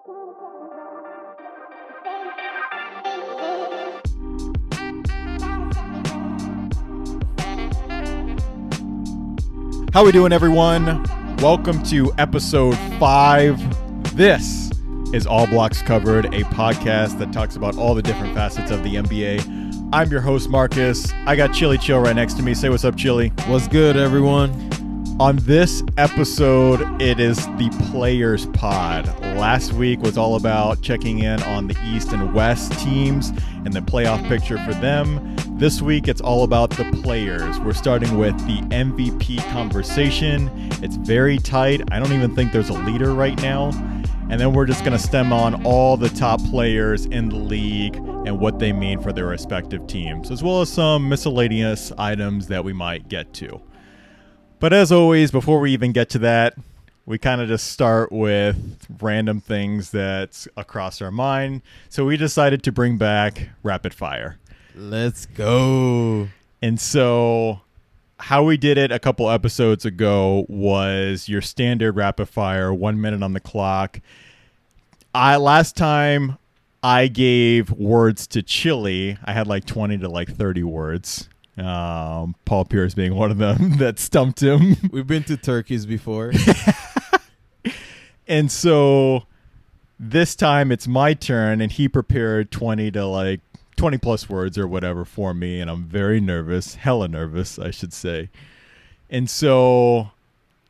How we doing, everyone? Welcome to episode 5. This is All Blocks Covered, a podcast that talks about all the different facets of the NBA. I'm your host, Marcus. I got Chili Chill right next to me. Say what's up, Chili. What's good, everyone? On this episode, it is the Players Pod. Last week was all about checking in on the East and West teams and the playoff picture for them. This week, it's all about the players. We're starting with the MVP conversation. It's very tight. I don't even think there's a leader right now. And then we're just going to stem on all the top players in the league and what they mean for their respective teams, as well as some miscellaneous items that we might get to. But as always, before we even get to that, we kind of just start with random things that's across our mind. So we decided to bring back Rapid Fire. Let's go. And so how we did it a couple episodes ago was your standard rapid fire, 1 minute on the clock. Last time I gave words to Chili. I had like 20 to like 30 words. Paul Pierce being one of them that stumped him. We've been to Turkeys before. And so this time it's my turn, and he prepared 20 plus words or whatever for me, and I'm very nervous, hella nervous, I should say. And so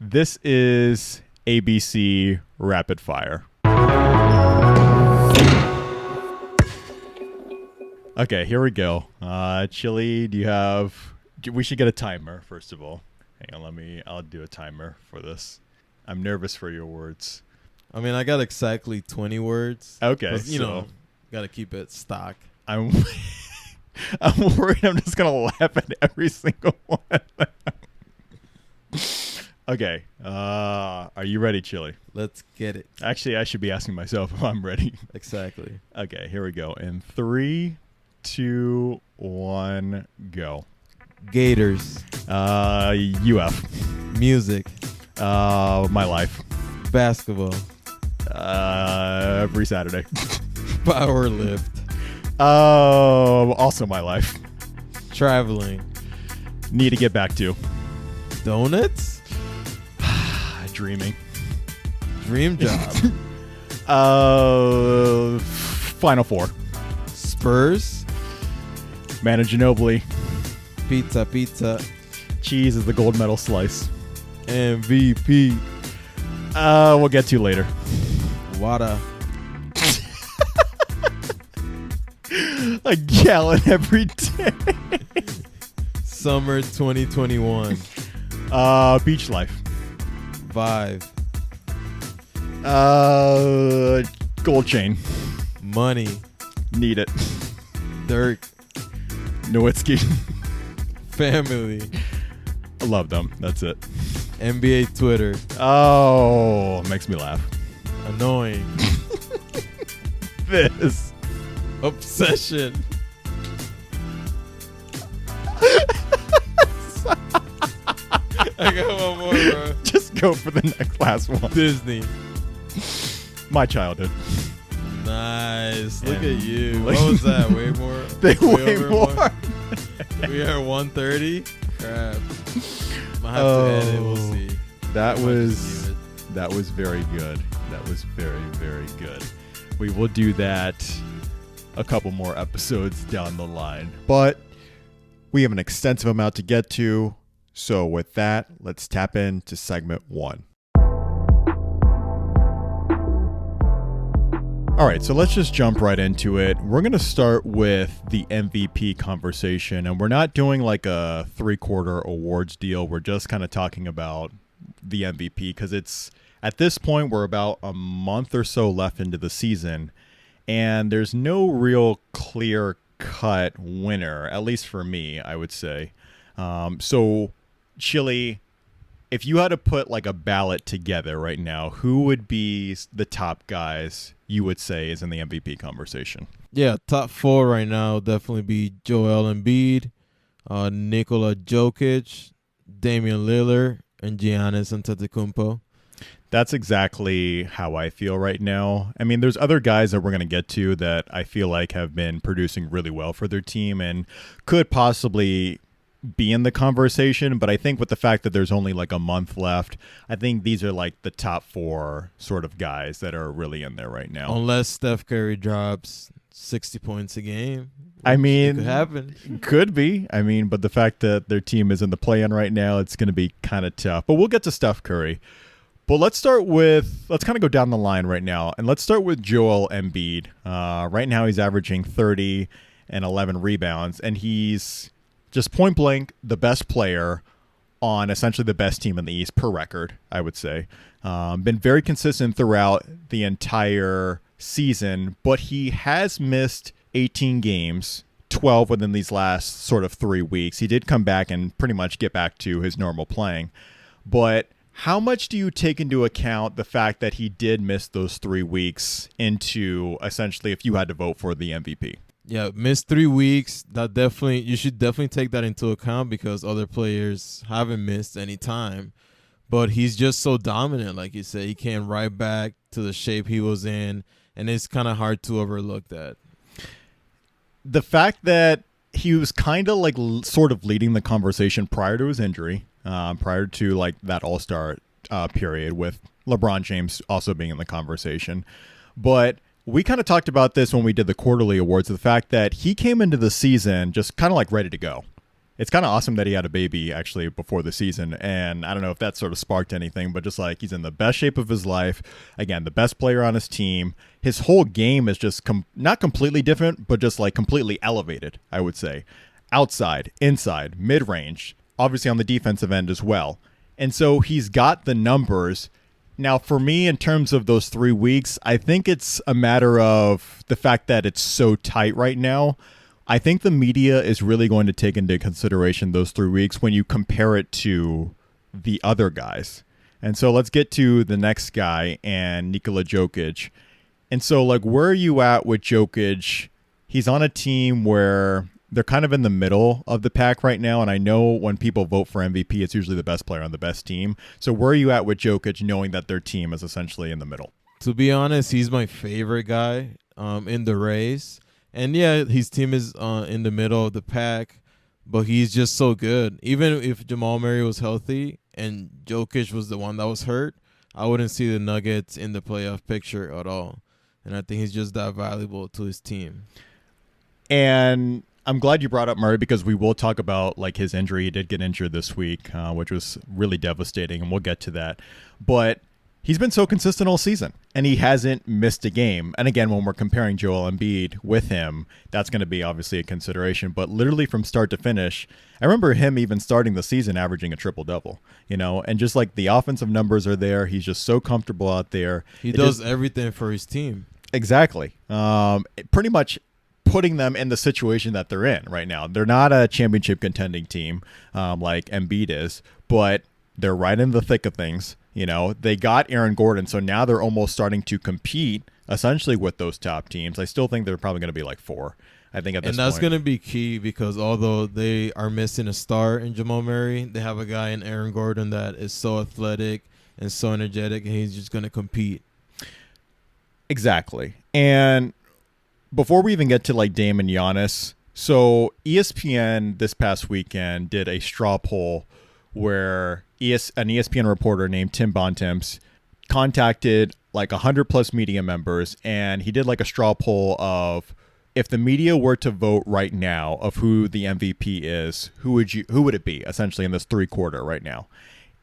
this is ABC Rapid Fire. Okay, here we go. Chili, we should get a timer, first of all. Hang on, I'll do a timer for this. I'm nervous for your words. I mean, I got exactly 20 words. Okay, got to keep it stock. I'm worried I'm just going to laugh at every single one. Okay. Are you ready, Chili? Let's get it. Actually, I should be asking myself if I'm ready. Exactly. Okay, here we go. In 3, 2, 1, go. Gators. UF. Music. My life. Basketball. Every Saturday. Power lift. Also my life. Traveling. Need to get back to. Donuts. Dreaming. Dream job. Final Four. Spurs. Manu Ginobili. Pizza. Cheese is the gold medal slice. MVP. We'll get to later. Water. A gallon every day. Summer 2021. Beach life. Vibe. Gold chain. Money. Need it. Dirk. Nowitzki. Family. I love them. That's it. NBA Twitter. Oh, makes me laugh. Annoying. This. Obsession. I got one more, bro. Just go for the last one. Disney. My childhood. Nice. Look And at you. What was that? Way more? They way over more. We are 130. Crap. Might have to edit. We'll see. That was very good. That was very, very good. We will do that a couple more episodes down the line. But we have an extensive amount to get to. So with that, let's tap into segment 1. All right, so let's just jump right into it. We're going to start with the MVP conversation, and we're not doing like a 3-quarter awards deal. We're just kind of talking about the MVP because it's at this point we're about a month or so left into the season, and there's no real clear-cut winner, at least for me, I would say. So, Chili, if you had to put like a ballot together right now, who would be the top guys you would say is in the MVP conversation? Yeah, top 4 right now definitely be Joel Embiid, Nikola Jokic, Damian Lillard, and Giannis Antetokounmpo. That's exactly how I feel right now. I mean, there's other guys that we're going to get to that I feel like have been producing really well for their team and could possibly be in the conversation. But I think with the fact that there's only like a month left, I think these are like the top 4 sort of guys that are really in there right now. Unless Steph Curry drops 60 points a game. I mean, it could happen. Could be. I mean, but the fact that their team is in the play-in right now, it's going to be kind of tough. But we'll get to Steph Curry. But let's kind of go down the line right now. And let's start with Joel Embiid. Right now he's averaging 30 and 11 rebounds. And he's just point blank the best player on essentially the best team in the East per record, I would say. Been very consistent throughout the entire season. But he has missed 18 games, 12 within these last sort of 3 weeks. He did come back and pretty much get back to his normal playing. But how much do you take into account the fact that he did miss those 3 weeks into essentially if you had to vote for the MVP? Yeah, missed 3 weeks. You should definitely take that into account because other players haven't missed any time. But he's just so dominant, like you said. He came right back to the shape he was in, and it's kind of hard to overlook that. The fact that he was kind of like sort of leading the conversation prior to his injury, prior to like that All-Star period with LeBron James also being in the conversation. But we kind of talked about this when we did the quarterly awards, the fact that he came into the season just kind of like ready to go. It's kind of awesome that he had a baby actually before the season. And I don't know if that sort of sparked anything, but just like he's in the best shape of his life. Again, the best player on his team. His whole game is just not completely different, but just like completely elevated, I would say. Outside, inside, mid-range, obviously on the defensive end as well. And so he's got the numbers. Now, for me, in terms of those 3 weeks, I think it's a matter of the fact that it's so tight right now. I think the media is really going to take into consideration those 3 weeks when you compare it to the other guys. And so let's get to the next guy and Nikola Jokic. And so, like, where are you at with Jokic? He's on a team where they're kind of in the middle of the pack right now. And I know when people vote for MVP, it's usually the best player on the best team. So where are you at with Jokic knowing that their team is essentially in the middle? To be honest, he's my favorite guy in the race. And yeah, his team is in the middle of the pack, but he's just so good. Even if Jamal Murray was healthy and Jokic was the one that was hurt, I wouldn't see the Nuggets in the playoff picture at all. And I think he's just that valuable to his team. And I'm glad you brought up Murray because we will talk about like his injury. He did get injured this week, which was really devastating, and we'll get to that. But he's been so consistent all season, and he hasn't missed a game. And again, when we're comparing Joel Embiid with him, that's going to be obviously a consideration. But literally from start to finish, I remember him even starting the season averaging a triple-double, and just like the offensive numbers are there. He's just so comfortable out there. He does everything for his team. Exactly. Pretty much putting them in the situation that they're in right now. They're not a championship contending team like Embiid is, but they're right in the thick of things. They got Aaron Gordon, so now they're almost starting to compete essentially with those top teams. I still think they're probably going to be like 4. I think at this point. And that's going to be key because although they are missing a star in Jamal Murray, they have a guy in Aaron Gordon that is so athletic and so energetic, and he's just going to compete. Exactly. And before we even get to like Dame and Giannis, so ESPN this past weekend did a straw poll where an ESPN reporter named Tim Bontemps contacted like 100 plus media members, and he did like a straw poll of if the media were to vote right now of who the MVP is, who would it be essentially in this 3-quarter right now?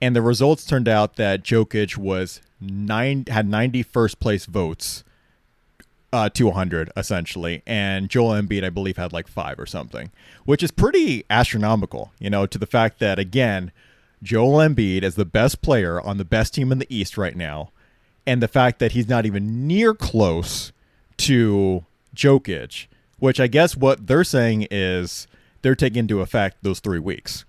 And the results turned out that Jokic had 91st place votes to 100 essentially, and Joel Embiid I believe had like 5 or something, which is pretty astronomical, to the fact that again Joel Embiid is the best player on the best team in the East right now, and the fact that he's not even near close to Jokic, which I guess what they're saying is they're taking into effect those 3 weeks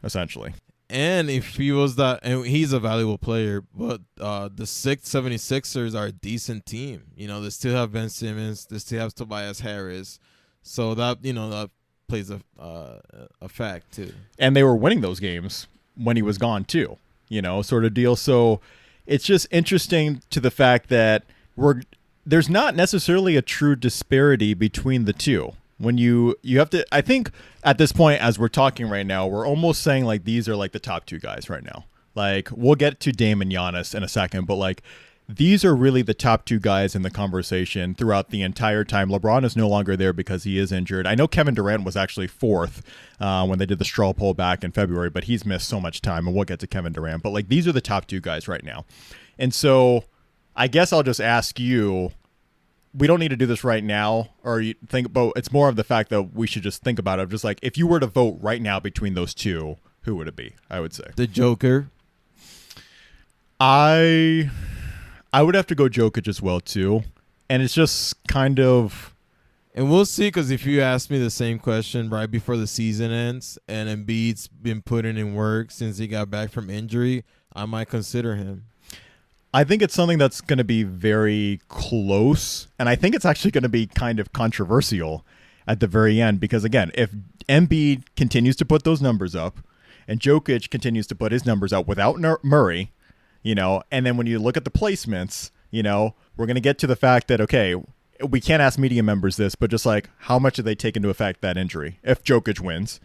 essentially. And if he was that, and he's a valuable player, but the 76ers are a decent team. They still have Ben Simmons, they still have Tobias Harris, so that that plays a fact too. And they were winning those games when he was gone too, sort of deal. So it's just interesting to the fact that there's not necessarily a true disparity between the two. When you have to, I think at this point, as we're talking right now, we're almost saying like these are like the top two guys right now. Like we'll get to Dame and Giannis in a second, but like these are really the top two guys in the conversation throughout the entire time. LeBron is no longer there because he is injured. I know Kevin Durant was actually fourth when they did the straw poll back in February, but he's missed so much time, and we'll get to Kevin Durant. But like these are the top two guys right now. And so I guess I'll just ask you, we don't need to do this right now, or you think, but it's more of the fact that we should just think about it. Just like if you were to vote right now between those two, who would it be? I would say the Joker. I would have to go Jokic as well too, and it's just kind of. And we'll see, because if you ask me the same question right before the season ends, and Embiid's been putting in work since he got back from injury, I might consider him. I think it's something that's going to be very close, and I think it's actually going to be kind of controversial at the very end because, again, if Embiid continues to put those numbers up and Jokic continues to put his numbers up without Murray, and then when you look at the placements, we're going to get to the fact that, okay, we can't ask media members this, but just like how much do they take into effect that injury if Jokic wins?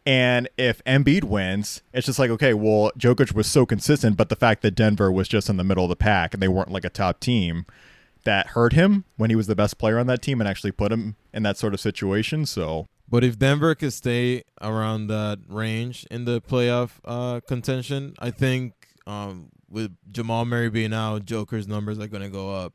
And if Embiid wins, it's just like, okay, well, Jokic was so consistent, but the fact that Denver was just in the middle of the pack and they weren't like a top team, that hurt him when he was the best player on that team and actually put him in that sort of situation. So, but if Denver could stay around that range in the playoff contention, I think with Jamal Murray being out, Joker's numbers are going to go up,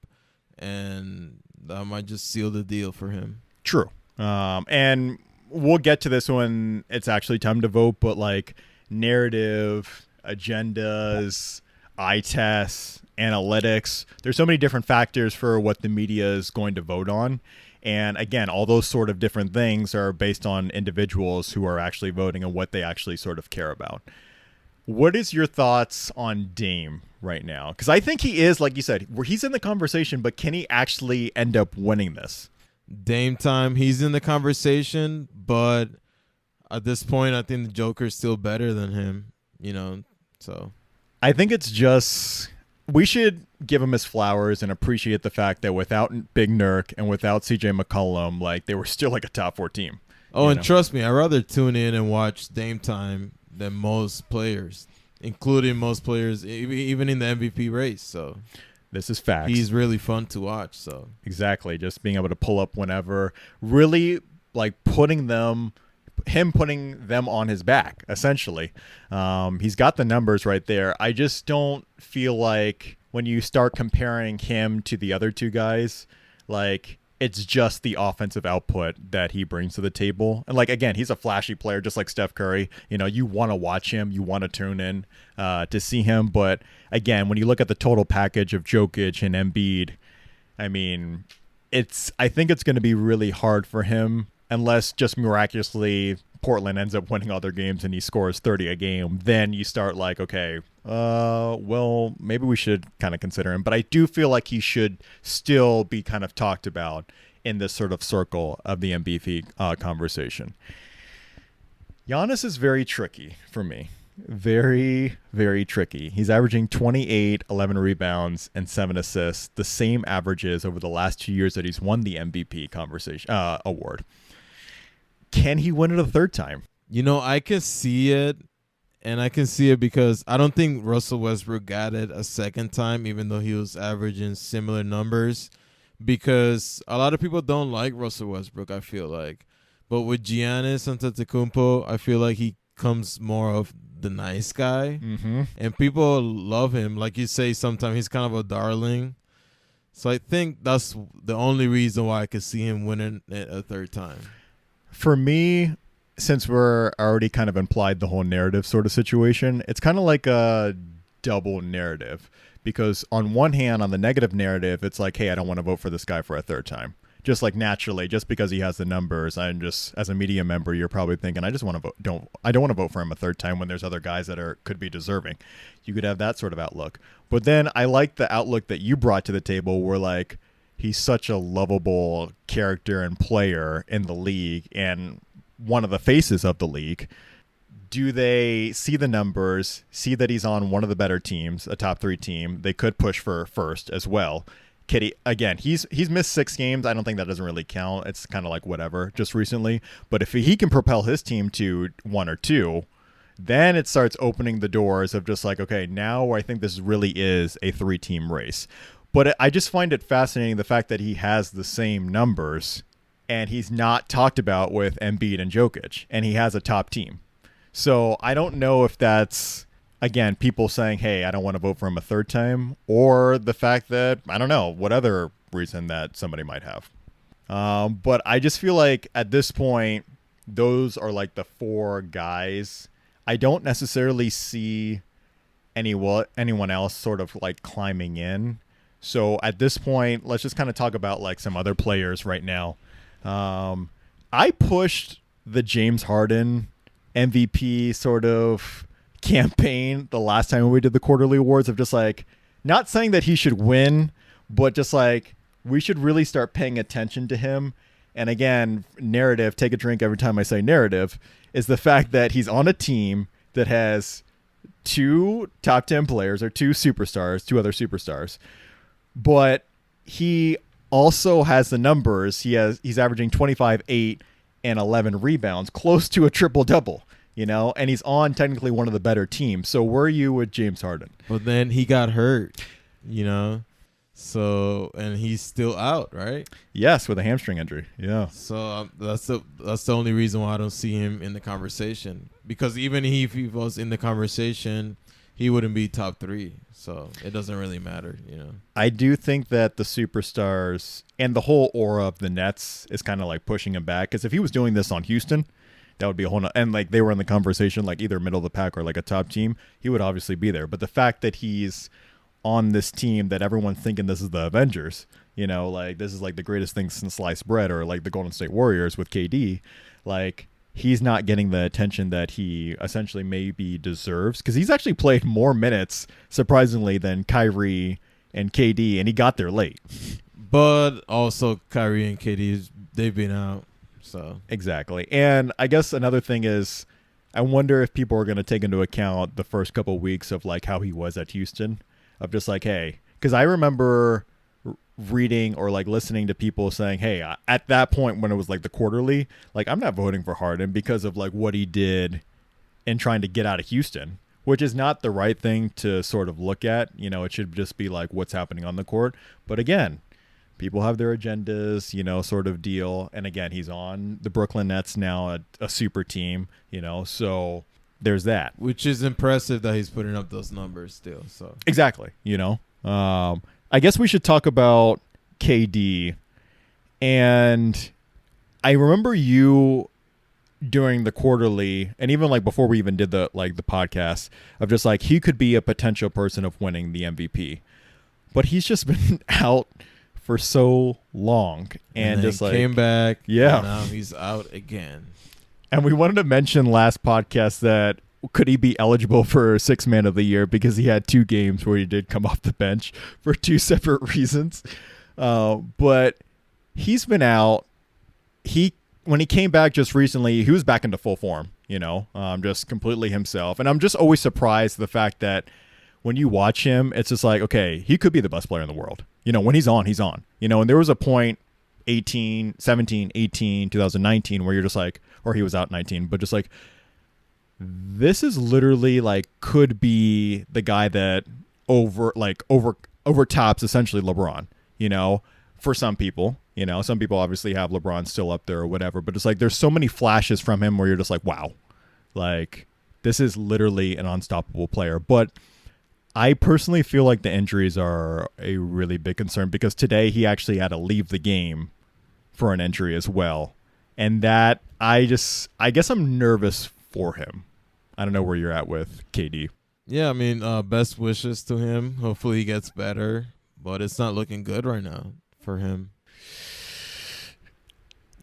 and that might just seal the deal for him. True. And we'll get to this when it's actually time to vote, but like narrative, agendas, eye tests, analytics, there's so many different factors for what the media is going to vote on. And again, all those sort of different things are based on individuals who are actually voting and what they actually sort of care about. What is your thoughts on Dame right now? Because I think he is, like you said, he's in the conversation, but can he actually end up winning this? Dame time, he's in the conversation, but at this point, I think the Joker's still better than him, so. I think it's just, we should give him his flowers and appreciate the fact that without Big Nurk and without CJ McCollum, like they were still like a top 4 team. Oh, and trust me, I'd rather tune in and watch Dame time than most players, including most players, even in the MVP race, so. This is facts. He's really fun to watch. So exactly, just being able to pull up whenever, really like putting them on his back. Essentially, he's got the numbers right there. I just don't feel like when you start comparing him to the other two guys, like it's just the offensive output that he brings to the table. And like, again, he's a flashy player, just like Steph Curry. You want to watch him, you want to tune in to see him. But again, when you look at the total package of Jokic and Embiid, I mean, I think it's going to be really hard for him unless just miraculously Portland ends up winning all their games and he scores 30 a game. Then you start like, okay, well, maybe we should kind of consider him. But I do feel like he should still be kind of talked about in this sort of circle of the MVP conversation. Giannis is very tricky for me. Very, very tricky. He's averaging 28, 11 rebounds, and 7 assists, the same averages over the last 2 years that he's won the MVP award. Can he win it a third time? I can see it, and I can see it because I don't think Russell Westbrook got it a second time, even though he was averaging similar numbers, because a lot of people don't like Russell Westbrook, I feel like. But with Giannis Antetokounmpo, I feel like he comes more of the nice guy, and people love him. Like you say, sometimes he's kind of a darling. So I think that's the only reason why I could see him winning it a third time. For me, since we're already kind of implied the whole narrative sort of situation, it's kind of like a double narrative. Because on one hand, on the negative narrative, it's like, hey, I don't want to vote for this guy for a third time. Just like naturally, just because he has the numbers, I'm just, as a media member, you're probably thinking, I don't want to vote for him a third time when there's other guys that could be deserving. You could have that sort of outlook. But then I like the outlook that you brought to the table where like, he's such a lovable character and player in the league and one of the faces of the league. do they see the numbers, see that he's on one of the better teams, a top 3 team? They could push for first as well. Kitty, again, he's missed 6 games. I don't think that doesn't really count. It's kind of like whatever, just recently. But if he can propel his team to 1 or 2, then it starts opening the doors of just like, okay, now I think this really is a 3-team race. But I just find it fascinating the fact that he has the same numbers and he's not talked about with Embiid and Jokic, and he has a top team. So I don't know if that's, again, people saying, hey, I don't want to vote for him a third time, or the fact that, I don't know, what other reason that somebody might have. But I just feel like at this point, those are like the 4 guys. I don't necessarily see anyone else sort of like climbing in. So at this point, let's just kind of talk about like some other players right now. I pushed the James Harden MVP sort of campaign the last time we did the quarterly awards of just like, not saying that he should win, but just like we should really start paying attention to him. And again, narrative, take a drink every time I say narrative, is the fact that he's on a team that has 2 top 10 players or 2 superstars, 2 other superstars, but he also has the numbers. He's averaging 25, 8, and 11 rebounds, close to a triple-double, and he's on technically one of the better teams. So where are you with James Harden? But then he got hurt, so, and he's still out, right? Yes, with a hamstring injury. Yeah. So that's the only reason why I don't see him in the conversation, because even if he was in the conversation, he wouldn't be top 3. So it doesn't really matter, I do think that the superstars and the whole aura of the Nets is kind of like pushing him back. Because if he was doing this on Houston, that would be a whole and like they were in the conversation, like either middle of the pack or like a top team, he would obviously be there. But the fact that he's on this team that everyone's thinking this is the Avengers, like this is like the greatest thing since sliced bread, or like the Golden State Warriors with KD, like he's not getting the attention that he essentially maybe deserves, because he's actually played more minutes, surprisingly, than Kyrie and KD, and he got there late. But also Kyrie and KD, they've been out. So exactly. And I guess another thing is, I wonder if people are going to take into account the first couple of weeks of like how he was at Houston, of just like, hey, because I remember reading or like listening to people saying, hey, at that point when it was like the quarterly, like I'm not voting for Harden because of like what he did in trying to get out of Houston, which is not the right thing to sort of look at. It should just be like what's happening on the court. But again, people have their agendas, sort of deal. And again, he's on the Brooklyn Nets now, a super team, so there's that. Which is impressive that he's putting up those numbers still. So exactly, I guess we should talk about KD. And I remember you during the quarterly, and even like before we even did the podcast, of just like he could be a potential person of winning the MVP. But he's just been out for so long and just like came back. Yeah. And now he's out again. And we wanted to mention last podcast that could he be eligible for 6th man of the year, because he had 2 games where he did come off the bench for 2 separate reasons. But he's been out. When he came back just recently, he was back into full form, just completely himself. And I'm just always surprised the fact that when you watch him, it's just like, okay, he could be the best player in the world. When he's on, he's on. And there was a point 17, 18, 2019 where you're just like, or he was out 19, but just like, this is literally like could be the guy that overtops essentially LeBron, for some people. Some people obviously have LeBron still up there or whatever, but it's like there's so many flashes from him where you're just like, wow, like this is literally an unstoppable player. But I personally feel like the injuries are a really big concern, because today he actually had to leave the game for an injury as well. And that I guess I'm nervous for him. I don't know where you're at with KD. Yeah, I mean, best wishes to him. Hopefully he gets better, but it's not looking good right now for him.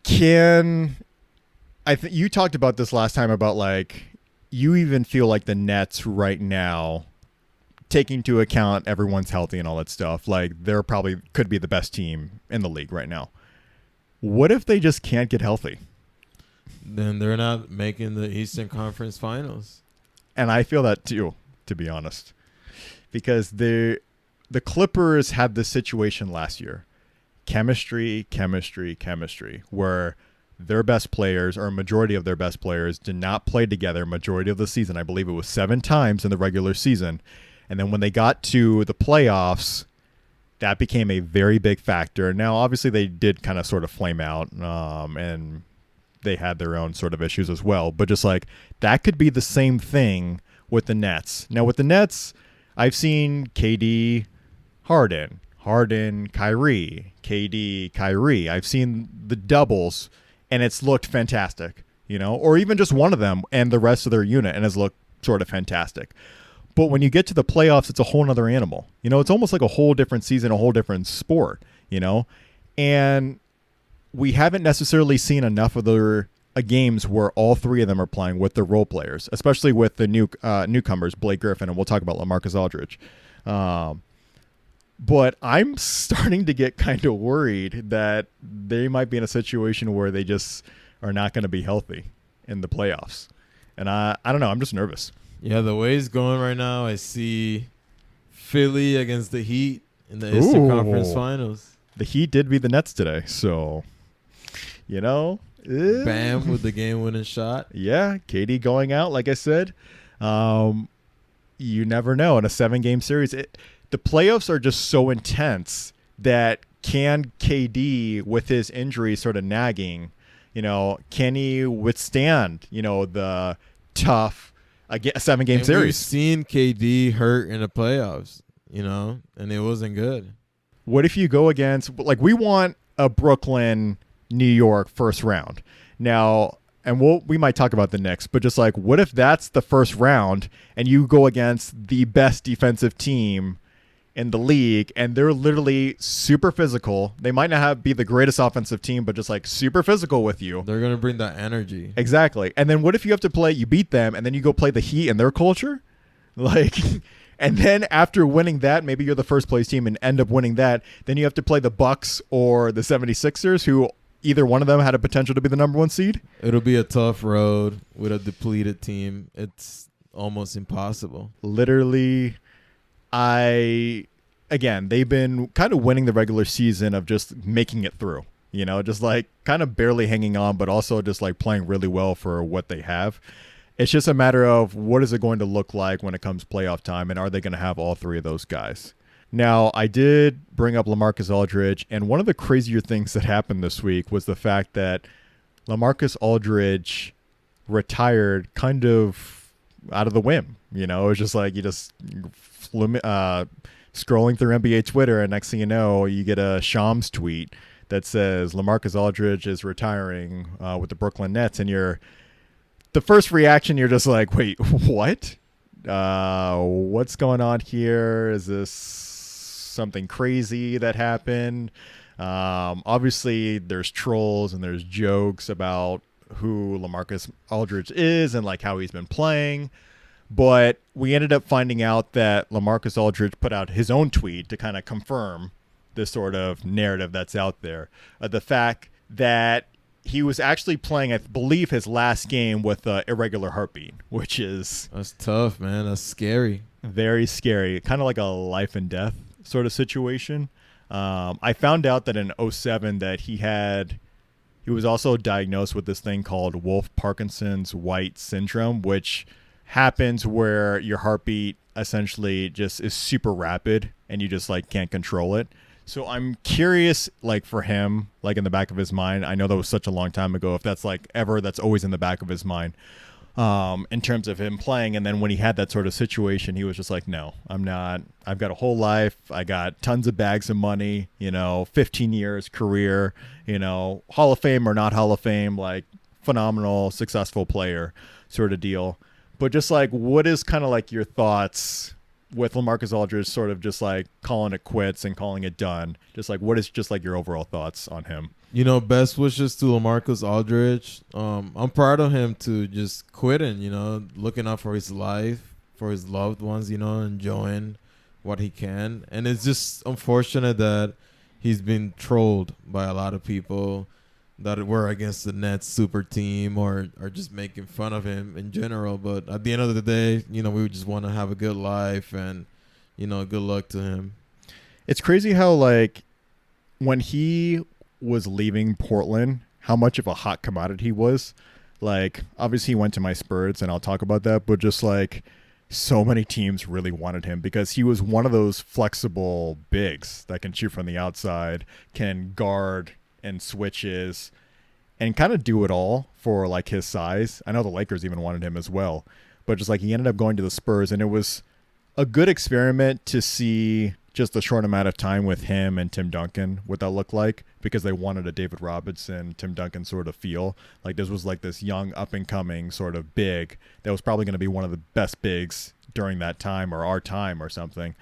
You talked about this last time about like you even feel like the Nets right now, taking into account everyone's healthy and all that stuff, like they're probably could be the best team in the league right now. What if they just can't get healthy? then they're not making the Eastern Conference Finals. And I feel that too, to be honest, because the Clippers had this situation last year. Chemistry, where their best players, or a majority of their best players, did not play together majority of the season. I believe it was 7 times in the regular season. And then when they got to the playoffs, that became a very big factor. Now, obviously, they did kind of sort of flame out, and they had their own sort of issues as well. But just like that could be the same thing with the Nets. Now, with the Nets, I've seen KD, Harden, Kyrie, KD, Kyrie. I've seen the doubles, and it's looked fantastic, or even just one of them and the rest of their unit, and has looked sort of fantastic. But when you get to the playoffs, it's a whole other animal. It's almost like a whole different season, a whole different sport, and we haven't necessarily seen enough of their games where all 3 of them are playing with their role players, especially with the newcomers, Blake Griffin, and we'll talk about LaMarcus Aldridge. But I'm starting to get kind of worried that they might be in a situation where they just are not going to be healthy in the playoffs. And I don't know. I'm just nervous. Yeah, the way it's going right now, I see Philly against the Heat in the Eastern Conference Finals. The Heat did beat the Nets today, so, Bam with the game-winning shot. Yeah, KD going out, like I said. You never know. In a 7-game series, the playoffs are just so intense that can KD, with his injury sort of nagging, can he withstand, the tough a 7-game series? We've seen KD hurt in the playoffs, and it wasn't good. What if you go against, we want a Brooklyn, New York first round. Now, and we might talk about the Knicks, but just what if that's the first round and you go against the best defensive team in the league, and they're literally super physical. They might not be the greatest offensive team, but just super physical with you. They're going to bring that energy. Exactly. And then what if you have to you beat them, and then you go play the Heat and their culture? And then after winning that, maybe you're the first place team and end up winning that. Then you have to play the Bucks or the 76ers, who either one of them had a potential to be the number 1 seed. It'll be a tough road with a depleted team. It's almost impossible. Literally, they've been kind of winning the regular season of just making it through, just kind of barely hanging on, but also just playing really well for what they have. It's just a matter of what is it going to look like when it comes playoff time, and are they going to have all 3 of those guys? Now, I did bring up LaMarcus Aldridge, and one of the crazier things that happened this week was the fact that LaMarcus Aldridge retired kind of out of the whim. It was just you just scrolling through NBA Twitter, and next thing you know, you get a Shams tweet that says LaMarcus Aldridge is retiring with the Brooklyn Nets, and the first reaction, you're just wait, what? What's going on here? Is this something crazy that happened? Obviously, there's trolls and there's jokes about who LaMarcus Aldridge is and how he's been playing. But we ended up finding out that LaMarcus Aldridge put out his own tweet to kind of confirm this sort of narrative that's out there. The fact that he was actually playing, I believe, his last game with irregular heartbeat, which is... That's tough, man. That's scary. Very scary. Kind of like a life and death sort of situation. I found out that in 2007 that he was also diagnosed with this thing called Wolff-Parkinson's White syndrome, which happens where your heartbeat essentially just is super rapid and you just can't control it. So I'm curious, for him, in the back of his mind, I know that was such a long time ago, if that's that's always in the back of his mind, in terms of him playing. And then when he had that sort of situation, he was just no, I'm not. I've got a whole life. I got tons of bags of money, 15 years career, Hall of Fame or not Hall of Fame, phenomenal, successful player sort of deal. But just what is kind of your thoughts with LaMarcus Aldridge sort of just calling it quits and calling it done? Just what is just your overall thoughts on him? Best wishes to LaMarcus Aldridge. I'm proud of him to just quitting, looking out for his life, for his loved ones, enjoying what he can. And it's just unfortunate that he's been trolled by a lot of people that we're against the Nets super team or just making fun of him in general. But at the end of the day, we just want to have a good life and, good luck to him. It's crazy how, like, when he was leaving Portland, how much of a hot commodity he was. Like, obviously he went to my Spurs, and I'll talk about that, but just, like, so many teams really wanted him because he was one of those flexible bigs that can shoot from the outside, can guard and switches, and kind of do it all for, like, his size. I know the Lakers even wanted him as well, but just, like, he ended up going to the Spurs, and it was a good experiment to see just the short amount of time with him and Tim Duncan, what that looked like, because they wanted a David Robinson, Tim Duncan sort of feel. Like, this was like this young up-and-coming sort of big that was probably going to be one of the best bigs during that time or our time or something.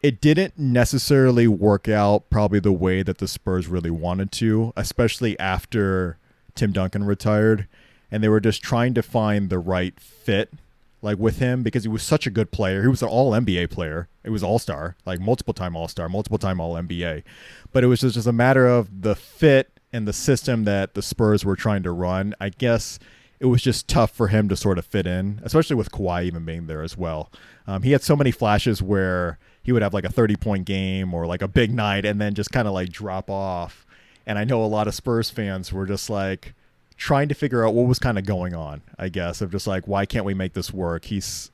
It didn't necessarily work out probably the way that the Spurs really wanted to, especially after Tim Duncan retired, and they were just trying to find the right fit, like, with him, because he was such a good player. He was an all-NBA player. It was all-star, like multiple-time all-star, multiple-time all-NBA. But it was just a matter of the fit and the system that the Spurs were trying to run. I guess it was just tough for him to sort of fit in, especially with Kawhi even being there as well. He had so many flashes where he would have like a 30-point game or like a big night and then just kind of like drop off. And I know a lot of Spurs fans were just like trying to figure out what was kind of going on, I guess, of just like, why can't we make this work? He's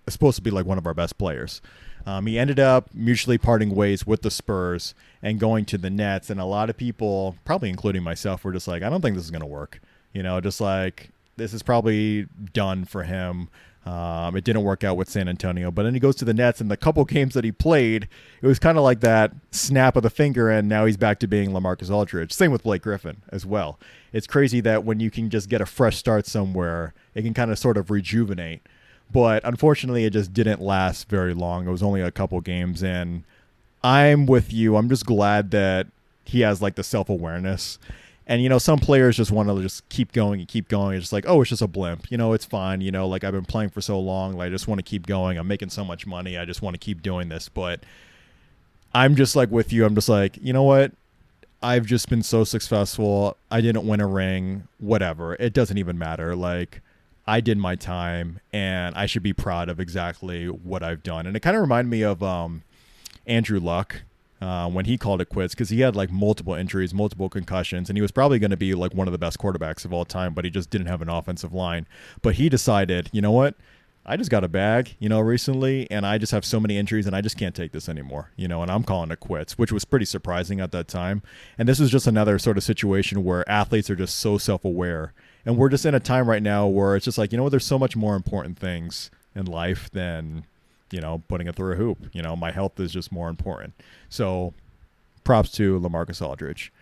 supposed to be like one of our best players. He ended up mutually parting ways with the Spurs and going to the Nets. And a lot of people, probably including myself, were just like, I don't think this is going to work. Just like, this is probably done for him. It didn't work out with San Antonio, but then he goes to the Nets, and the couple games that he played, it was kind of like that snap of the finger, and now he's back to being LaMarcus Aldridge. Same with Blake Griffin as well. It's crazy that when you can just get a fresh start somewhere, it can kind of sort of rejuvenate. But unfortunately, it just didn't last very long. It was only a couple games, and I'm with you. I'm just glad that he has like the self-awareness. And, some players just want to just keep going and keep going. It's just like, oh, it's just a blimp. It's fine. Like, I've been playing for so long. Like, I just want to keep going. I'm making so much money. I just want to keep doing this. But I'm just like with you. I'm just like, you know what? I've just been so successful. I didn't win a ring. Whatever. It doesn't even matter. Like, I did my time, and I should be proud of exactly what I've done. And it kind of reminded me of Andrew Luck. When he called it quits, because he had like multiple injuries, multiple concussions, and he was probably going to be like one of the best quarterbacks of all time, but he just didn't have an offensive line. But he decided, you know what? I just got a bag, recently, and I just have so many injuries, and I just can't take this anymore, and I'm calling it quits, which was pretty surprising at that time. And this is just another sort of situation where athletes are just so self-aware. And we're just in a time right now where it's just like, there's so much more important things in life than putting it through a hoop. My health is just more important. So props to LaMarcus Aldridge.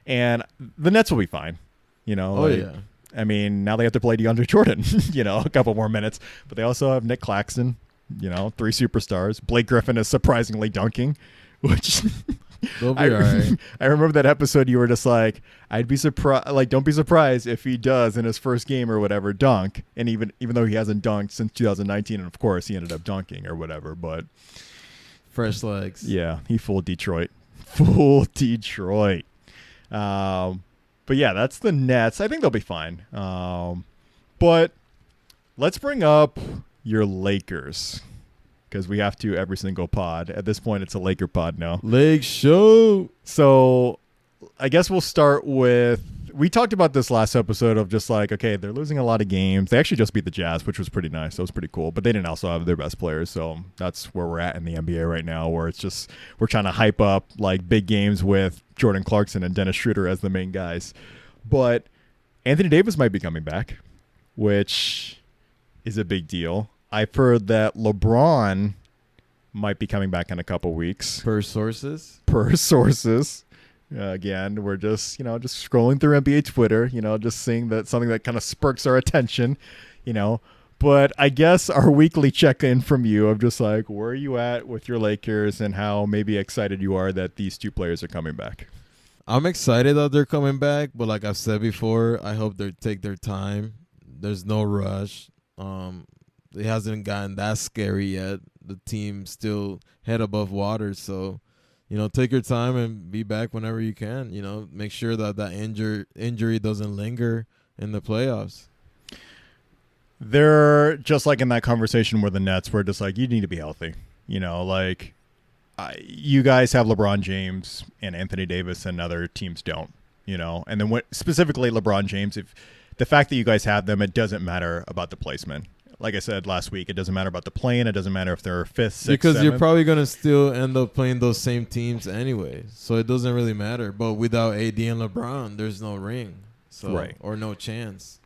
And the Nets will be fine. Yeah. I mean, now they have to play DeAndre Jordan, a couple more minutes. But they also have Nick Claxton, 3 superstars. Blake Griffin is surprisingly dunking, which They'll be all right. I remember that episode you were just like, I'd be surprised, like, don't be surprised if he does in his first game or whatever dunk. And even though he hasn't dunked since 2019, and of course he ended up dunking or whatever, but fresh legs. Yeah, he fooled Detroit. Full Detroit. But yeah, that's the Nets. I think they'll be fine. But let's bring up your Lakers, because we have to every single pod. At this point, it's a Laker pod now. Lake Show. So I guess we'll start with, we talked about this last episode of just like, okay, they're losing a lot of games. They actually just beat the Jazz, which was pretty nice. That was pretty cool. But they didn't also have their best players. So that's where we're at in the NBA right now, where it's just, we're trying to hype up like big games with Jordan Clarkson and Dennis Schroeder as the main guys. But Anthony Davis might be coming back, which is a big deal. I've heard that LeBron might be coming back in a couple weeks. Per sources. Again, we're just, just scrolling through NBA Twitter, just seeing that something that kind of sparks our attention, But I guess our weekly check-in from you of just like, where are you at with your Lakers and how maybe excited you are that these two players are coming back? I'm excited that they're coming back, but like I've said before, I hope they take their time. There's no rush. It hasn't gotten that scary yet. The team's still head above water, so take your time and be back whenever you can. Make sure that injury doesn't linger in the playoffs. They're just like in that conversation with the Nets, where just like you need to be healthy. You guys have LeBron James and Anthony Davis, and other teams don't. And then specifically LeBron James, if the fact that you guys have them, it doesn't matter about the placement. Like I said last week, it doesn't matter about the play-in. It doesn't matter if they're 5th, 6th, because 7th. You're probably going to still end up playing those same teams anyway. So it doesn't really matter. But without AD and LeBron, there's no ring. Right. Or no chance.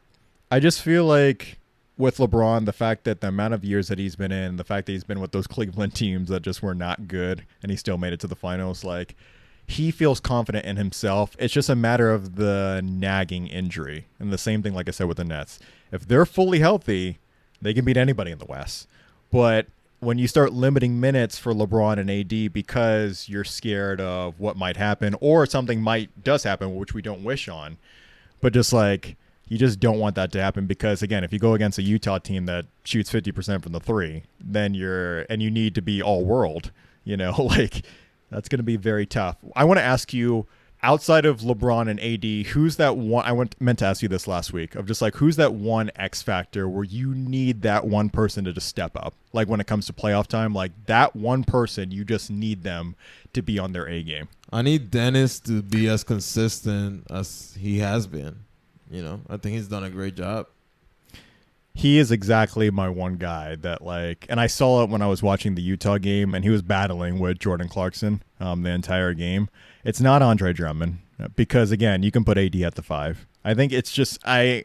I just feel like with LeBron, the fact that the amount of years that he's been in, the fact that he's been with those Cleveland teams that just were not good, and he still made it to the finals, like he feels confident in himself. It's just a matter of the nagging injury. And the same thing, like I said, with the Nets. If they're fully healthy, they can beat anybody in the West. But when you start limiting minutes for LeBron and AD because you're scared of what might happen, or something does happen, which we don't wish on, but just like you just don't want that to happen, because again, if you go against a Utah team that shoots 50% from the three, then you need to be all world, like that's going to be very tough. I want to ask you, outside of LeBron and AD, who's that one? Meant to ask you this last week, of just like, who's that one X factor where you need that one person to just step up? Like when it comes to playoff time, like that one person, you just need them to be on their A game. I need Dennis to be as consistent as he has been. I think he's done a great job. He is exactly my one guy that and I saw it when I was watching the Utah game, and he was battling with Jordan Clarkson the entire game. It's not Andre Drummond, because again, you can put AD at the 5. I think it's just, I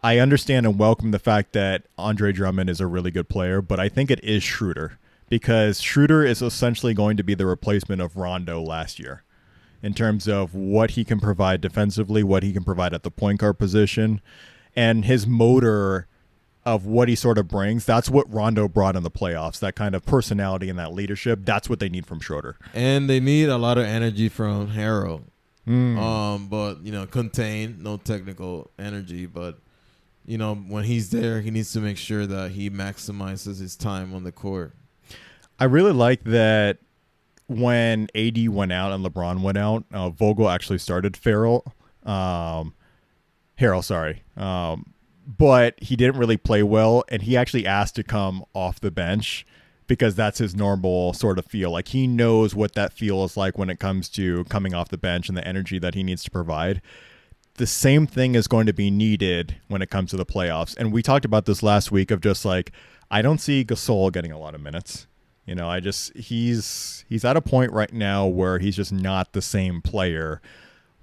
understand and welcome the fact that Andre Drummond is a really good player, but I think it is Schroeder, because Schroeder is essentially going to be the replacement of Rondo last year in terms of what he can provide defensively, what he can provide at the point guard position, and his motor of what he sort of brings. That's what Rondo brought in the playoffs, that kind of personality and that leadership. That's what they need from Schroeder. And they need a lot of energy from Harrell. But, contained, no technical energy. But, when he's there, he needs to make sure that he maximizes his time on the court. I really like that when AD went out and LeBron went out, Vogel actually started Harrell, sorry. But he didn't really play well, and he actually asked to come off the bench because that's his normal sort of feel. Like he knows what that feel is like when it comes to coming off the bench and the energy that he needs to provide. The same thing is going to be needed when it comes to the playoffs. And we talked about this last week of just like, I don't see Gasol getting a lot of minutes. He's at a point right now where he's just not the same player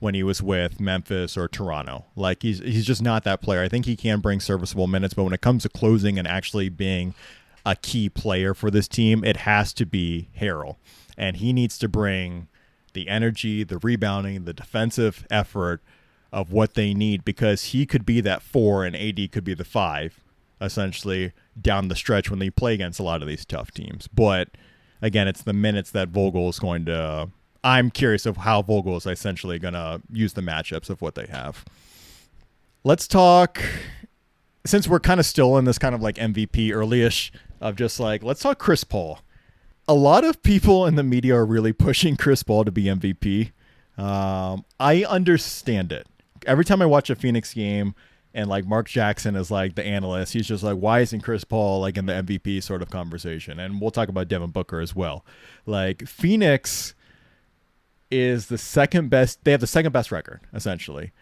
when he was with Memphis or Toronto. Like he's just not that player. I think he can bring serviceable minutes, but when it comes to closing and actually being a key player for this team, it has to be Harrell. And he needs to bring the energy, the rebounding, the defensive effort of what they need, because he could be that 4 and AD could be the 5, essentially, down the stretch when they play against a lot of these tough teams. But again, it's the minutes that Vogel is going to... I'm curious of how Vogel is essentially going to use the matchups of what they have. Let's talk, since we're kind of still in this kind of like MVP early-ish, of just like, let's talk Chris Paul. A lot of people in the media are really pushing Chris Paul to be MVP. I understand it. Every time I watch a Phoenix game and like Mark Jackson is like the analyst, he's just like, why isn't Chris Paul like in the MVP sort of conversation? And we'll talk about Devin Booker as well. Like Phoenix is the second best. They have the second best record, essentially.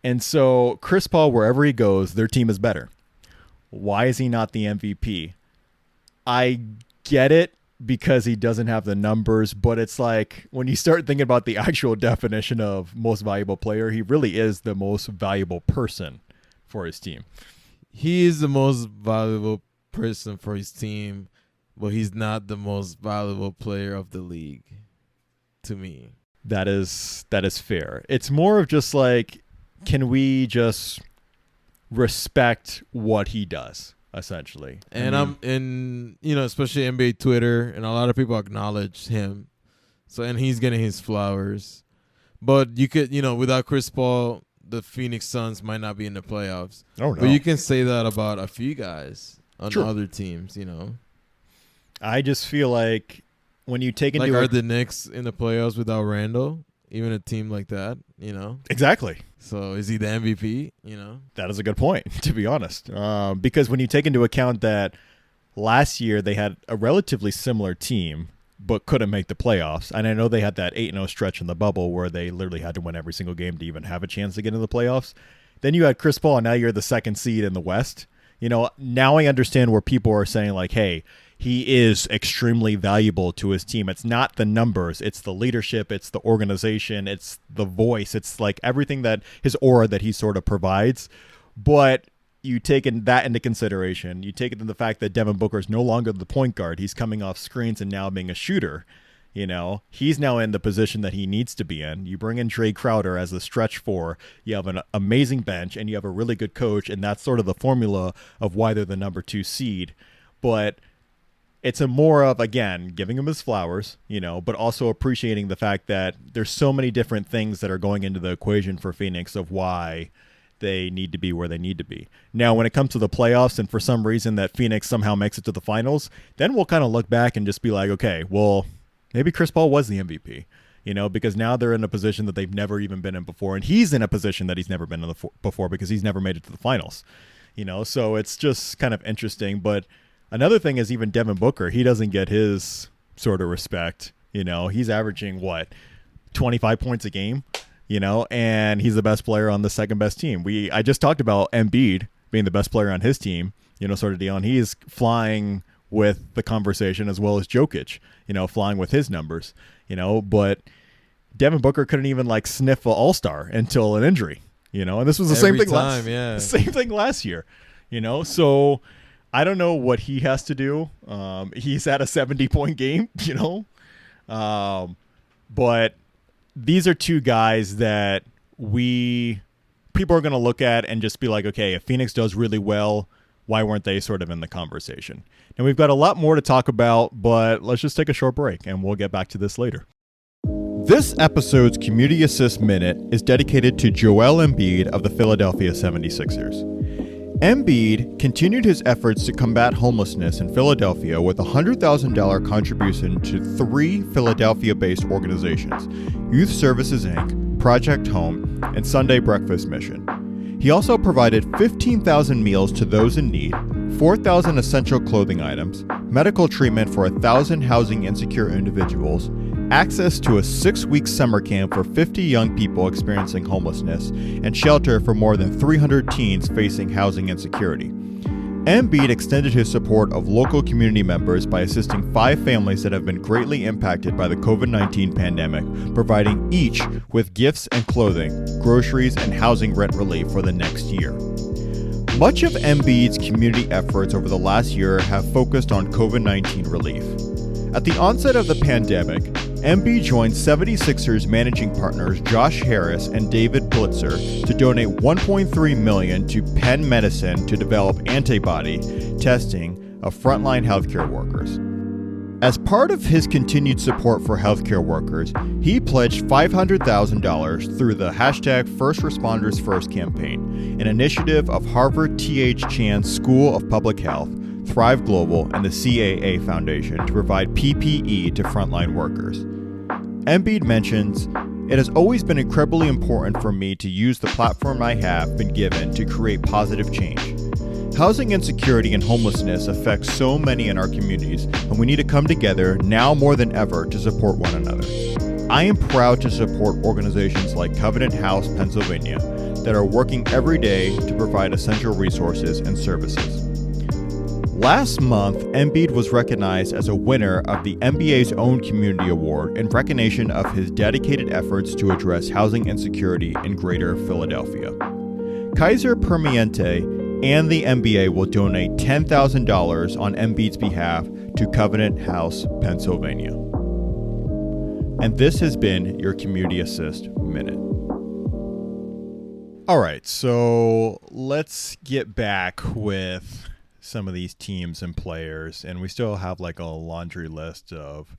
And so Chris Paul, wherever he goes, their team is better. Why is he not the MVP? I get it because he doesn't have the numbers, but it's like when you start thinking about the actual definition of most valuable player, he really is the most valuable person for his team. He is the most valuable person for his team, but he's not the most valuable player of the league, to me. That is fair. It's more of just like, can we just respect what he does, essentially? And especially NBA Twitter, and a lot of people acknowledge him. So, and he's getting his flowers. But you could, without Chris Paul, the Phoenix Suns might not be in the playoffs. Oh no. But you can say that about a few guys on True. other teams, I just feel like when you take into Like, are the Knicks in the playoffs without Randall? Even a team like that, Exactly. So is he the MVP? That is a good point, to be honest. Because when you take into account that last year they had a relatively similar team, but couldn't make the playoffs. And I know they had that 8-0 stretch in the bubble where they literally had to win every single game to even have a chance to get into the playoffs. Then you had Chris Paul, and now you're the second seed in the West. Now I understand where people are saying, like, hey, he is extremely valuable to his team. It's not the numbers. It's the leadership. It's the organization. It's the voice. It's like everything that his aura that he sort of provides. But you take that into consideration. You take it in the fact that Devin Booker is no longer the point guard. He's coming off screens and now being a shooter. He's now in the position that he needs to be in. You bring in Jay Crowder as the stretch four. You have an amazing bench and you have a really good coach. And that's sort of the formula of why they're the number 2 seed. But it's a more of, again, giving him his flowers, but also appreciating the fact that there's so many different things that are going into the equation for Phoenix of why they need to be where they need to be. Now, when it comes to the playoffs and for some reason that Phoenix somehow makes it to the finals, then we'll kind of look back and just be like, okay, well, maybe Chris Paul was the MVP, because now they're in a position that they've never even been in before. And he's in a position that he's never been in before because he's never made it to the finals, so it's just kind of interesting. But another thing is even Devin Booker, he doesn't get his sort of respect. He's averaging 25 points a game. And he's the best player on the second best team. I just talked about Embiid being the best player on his team, sort of deal. And he's flying with the conversation as well as Jokic, flying with his numbers, but Devin Booker couldn't even sniff an all-star until an injury, and this was the same thing last year, so I don't know what he has to do. He's at a 70-point game, but these are two guys that people are going to look at and just be like, okay, if Phoenix does really well, why weren't they sort of in the conversation? And we've got a lot more to talk about, but let's just take a short break and we'll get back to this later. This episode's Community Assist Minute is dedicated to Joel Embiid of the Philadelphia 76ers. Embiid continued his efforts to combat homelessness in Philadelphia with a $100,000 contribution to 3 Philadelphia-based organizations, Youth Services Inc., Project Home, and Sunday Breakfast Mission. He also provided 15,000 meals to those in need, 4,000 essential clothing items, medical treatment for 1,000 housing insecure individuals, access to a 6-week summer camp for 50 young people experiencing homelessness, and shelter for more than 300 teens facing housing insecurity. Embiid extended his support of local community members by assisting 5 families that have been greatly impacted by the COVID-19 pandemic, providing each with gifts and clothing, groceries, and housing rent relief for the next year. Much of Embiid's community efforts over the last year have focused on COVID-19 relief. At the onset of the pandemic, Embiid joined 76ers managing partners Josh Harris and David Blitzer to donate $1.3 million to Penn Medicine to develop antibody testing of frontline healthcare workers. As part of his continued support for healthcare workers, he pledged $500,000 through the hashtag First Responders First campaign, an initiative of Harvard T.H. Chan School of Public Health, Thrive Global, and the CAA Foundation to provide PPE to frontline workers. Embiid mentions, "It has always been incredibly important for me to use the platform I have been given to create positive change. Housing insecurity and homelessness affect so many in our communities, and we need to come together now more than ever to support one another. I am proud to support organizations like Covenant House, Pennsylvania, that are working every day to provide essential resources and services." Last month, Embiid was recognized as a winner of the NBA's own Community Award in recognition of his dedicated efforts to address housing insecurity in Greater Philadelphia. Kaiser Permanente and the NBA will donate $10,000 on Embiid's behalf to Covenant House, Pennsylvania. And this has been your Community Assist Minute. All right, so let's get back with some of these teams and players, and we still have a laundry list of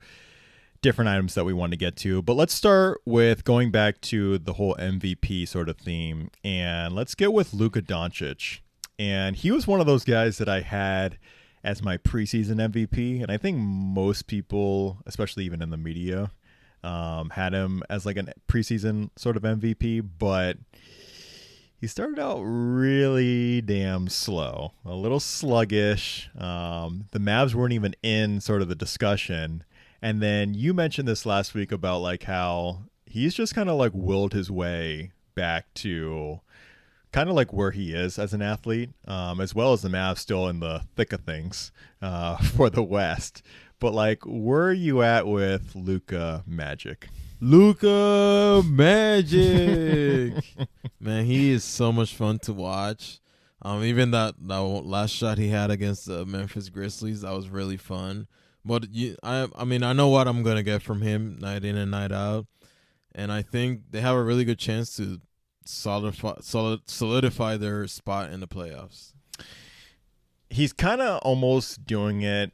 different items that we want to get to, but let's start with going back to the whole MVP sort of theme, and let's get with Luka Doncic. And he was one of those guys that I had as my preseason MVP, and I think most people, especially even in the media, had him as like a preseason sort of MVP, but he started out really damn slow, a little sluggish. The Mavs weren't even in sort of the discussion. And then you mentioned this last week about like how he's just kind of like willed his way back to kind of like where he is as an athlete, as well as the Mavs still in the thick of things for the West. But like, where are you at with Luka Magic? Luka Magic. Man, he is so much fun to watch. Even that last shot he had against the Memphis Grizzlies, that was really fun. But I mean, I know what I'm gonna get from him night in and night out, and I think they have a really good chance to solidify their spot in the playoffs. He's kind of almost doing it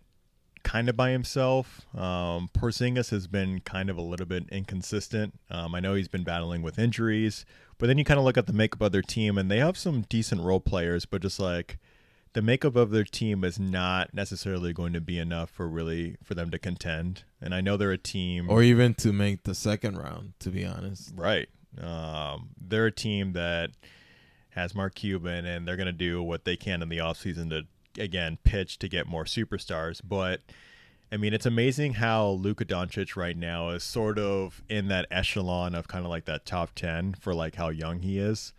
kind of by himself. Porzingis has been kind of a little bit inconsistent. I know he's been battling with injuries, but then you kind of look at the makeup of their team, and they have some decent role players, but just like the makeup of their team is not necessarily going to be enough for them to contend. And I know they're a team, or even to make the second round, to be honest. Right. They're a team that has Mark Cuban, and they're going to do what they can in the offseason to, again, pitch to get more superstars. But I mean, it's amazing how Luka Doncic right now is sort of in that echelon of kind of like that top 10 for like how young he is.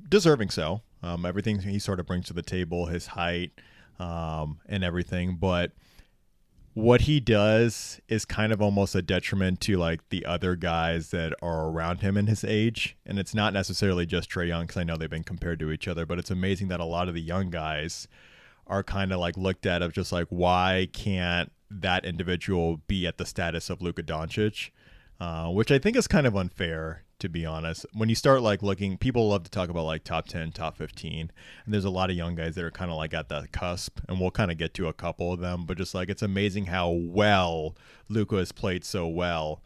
Deserving so. Everything he sort of brings to the table, his height, and everything. But what he does is kind of almost a detriment to like the other guys that are around him in his age. And it's not necessarily just Trae Young, because I know they've been compared to each other, but it's amazing that a lot of the young guys are kind of like looked at of just like, why can't that individual be at the status of Luka Doncic? Which I think is kind of unfair, to be honest. When you start like looking, people love to talk about like top 10, top 15, and there's a lot of young guys that are kind of like at that cusp, and we'll kind of get to a couple of them, but just like, it's amazing how well Luka has played so well.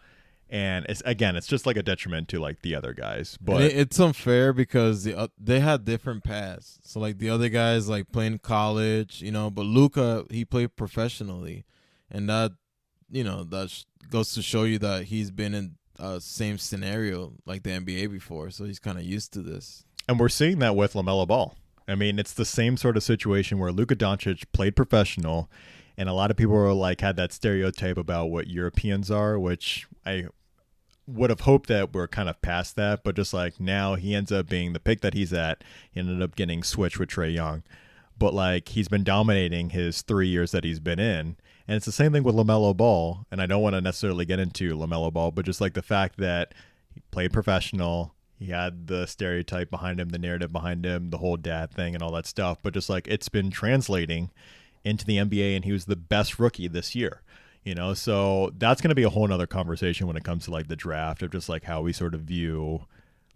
And it's just like a detriment to like the other guys. But it's unfair because they had different paths. So like the other guys like playing college, but Luka, he played professionally, and that goes to show you that he's been in same scenario like the NBA before, so he's kind of used to this. And we're seeing that with LaMelo Ball. I mean, it's the same sort of situation where Luka Doncic played professional, and a lot of people are like had that stereotype about what Europeans are, which I would have hoped that we're kind of past that, but just like now he ends up being the pick that he's at. He ended up getting switched with Trae Young, but like he's been dominating his 3 years that he's been in. And it's the same thing with LaMelo Ball, and I don't want to necessarily get into LaMelo Ball, but just like the fact that he played professional, he had the stereotype behind him, the narrative behind him, the whole dad thing and all that stuff, but just like it's been translating into the NBA, and he was the best rookie this year. So that's going to be a whole nother conversation when it comes to like the draft, of just like how we sort of view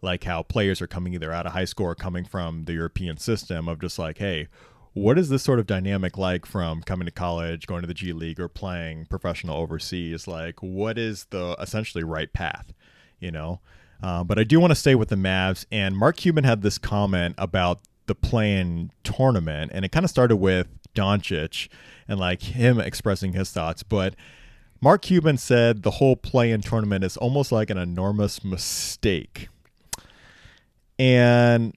like how players are coming either out of high school or coming from the European system, of just like, hey, what is this sort of dynamic like from coming to college, going to the G League, or playing professional overseas? Like, what is the essentially right path, But I do want to stay with the Mavs. And Mark Cuban had this comment about the play-in tournament, and it kind of started with Doncic and like him expressing his thoughts. But Mark Cuban said the whole play-in tournament is almost like an enormous mistake. And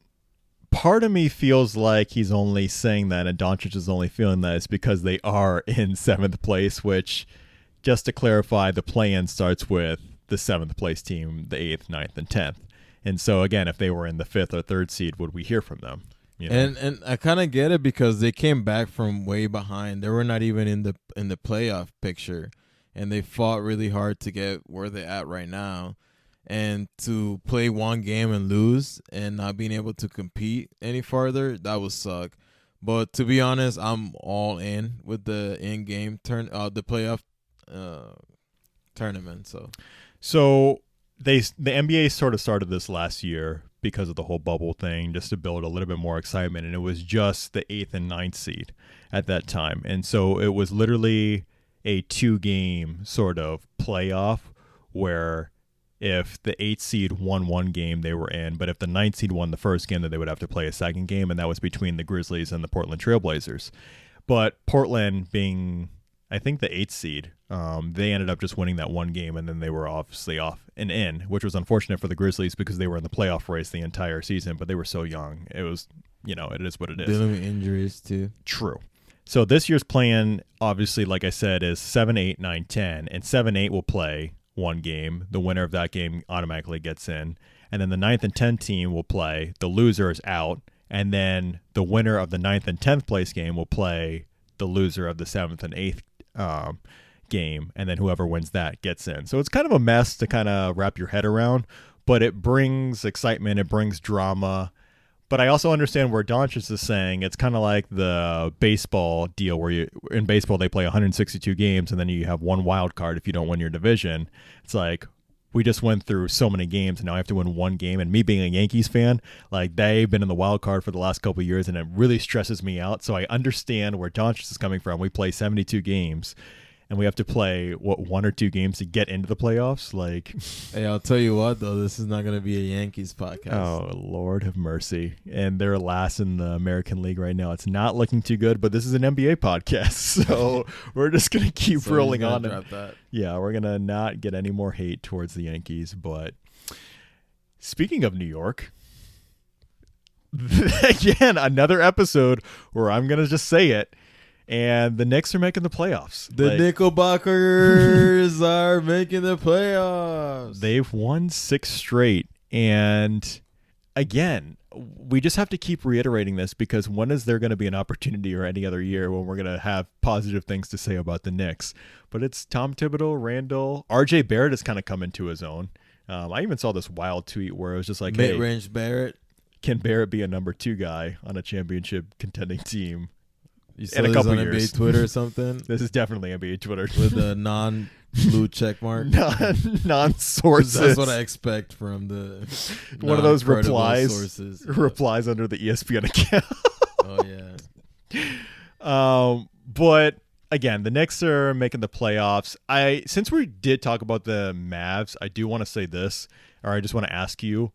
part of me feels like he's only saying that, and Doncic is only feeling that it's because they are in 7th place, which, just to clarify, the play-in starts with the 7th place team, the 8th, 9th, and 10th. And so, again, if they were in the 5th or 3rd seed, would we hear from them? And I kind of get it, because they came back from way behind. They were not even in the playoff picture, and they fought really hard to get where they're at right now. And to play one game and lose and not being able to compete any farther, that would suck. But to be honest, I'm all in with the in-game the playoff tournament. So the NBA sort of started this last year because of the whole bubble thing, just to build a little bit more excitement, and it was just the 8th and 9th seed at that time, and so it was literally a 2-game sort of playoff where if the 8th seed won one game, they were in. But if the 9th seed won the first game, then they would have to play a second game, and that was between the Grizzlies and the Portland Trailblazers. But Portland being, I think, the 8th seed, they ended up just winning that one game, and then they were obviously off and in, which was unfortunate for the Grizzlies because they were in the playoff race the entire season, but they were so young. It was, it is what it is. Dealing with injuries, too. True. So this year's plan, obviously, like I said, is 7, 8, 9, 10, and 7, 8 will play one game. The winner of that game automatically gets in. And then the 9th and 10th team will play. The loser is out. And then the winner of the 9th and 10th place game will play the loser of the 7th and 8th game. And then whoever wins that gets in. So it's kind of a mess to kind of wrap your head around. But it brings excitement. It brings drama. But I also understand where Doncic is saying it's kind of like the baseball deal where in baseball they play 162 games and then you have one wild card if you don't win your division. It's like, we just went through so many games and now I have to win one game. And me being a Yankees fan, like they've been in the wild card for the last couple of years and it really stresses me out. So I understand where Doncic is coming from. We play 72 games and we have to play, 1 or 2 games to get into the playoffs. Like, hey, I'll tell you what, though, this is not going to be a Yankees podcast. Oh, Lord have mercy. And they're last in the American League right now. It's not looking too good, but this is an NBA podcast. So we're just going to keep rolling on. Drop that. Yeah, we're going to not get any more hate towards the Yankees. But speaking of New York, again, another episode where I'm going to just say it. And the Knicks are making the playoffs. The Knickerbockers are making the playoffs. They've won 6 straight. And again, we just have to keep reiterating this because when is there going to be an opportunity or any other year when we're going to have positive things to say about the Knicks? But it's Tom Thibodeau, Randall. RJ Barrett has kind of come into his own. I even saw this wild tweet where it was just like, mid-range Barrett. Can Barrett be a number 2 guy on a championship contending team? You saw this on NBA Twitter or something? This is definitely NBA Twitter. With a non-blue check mark? Non-sources. That's what I expect from the one of those replies sources. Replies under the ESPN account. Oh, yeah. But, again, the Knicks are making the playoffs. Since we did talk about the Mavs, I do want to say this, or I just want to ask you,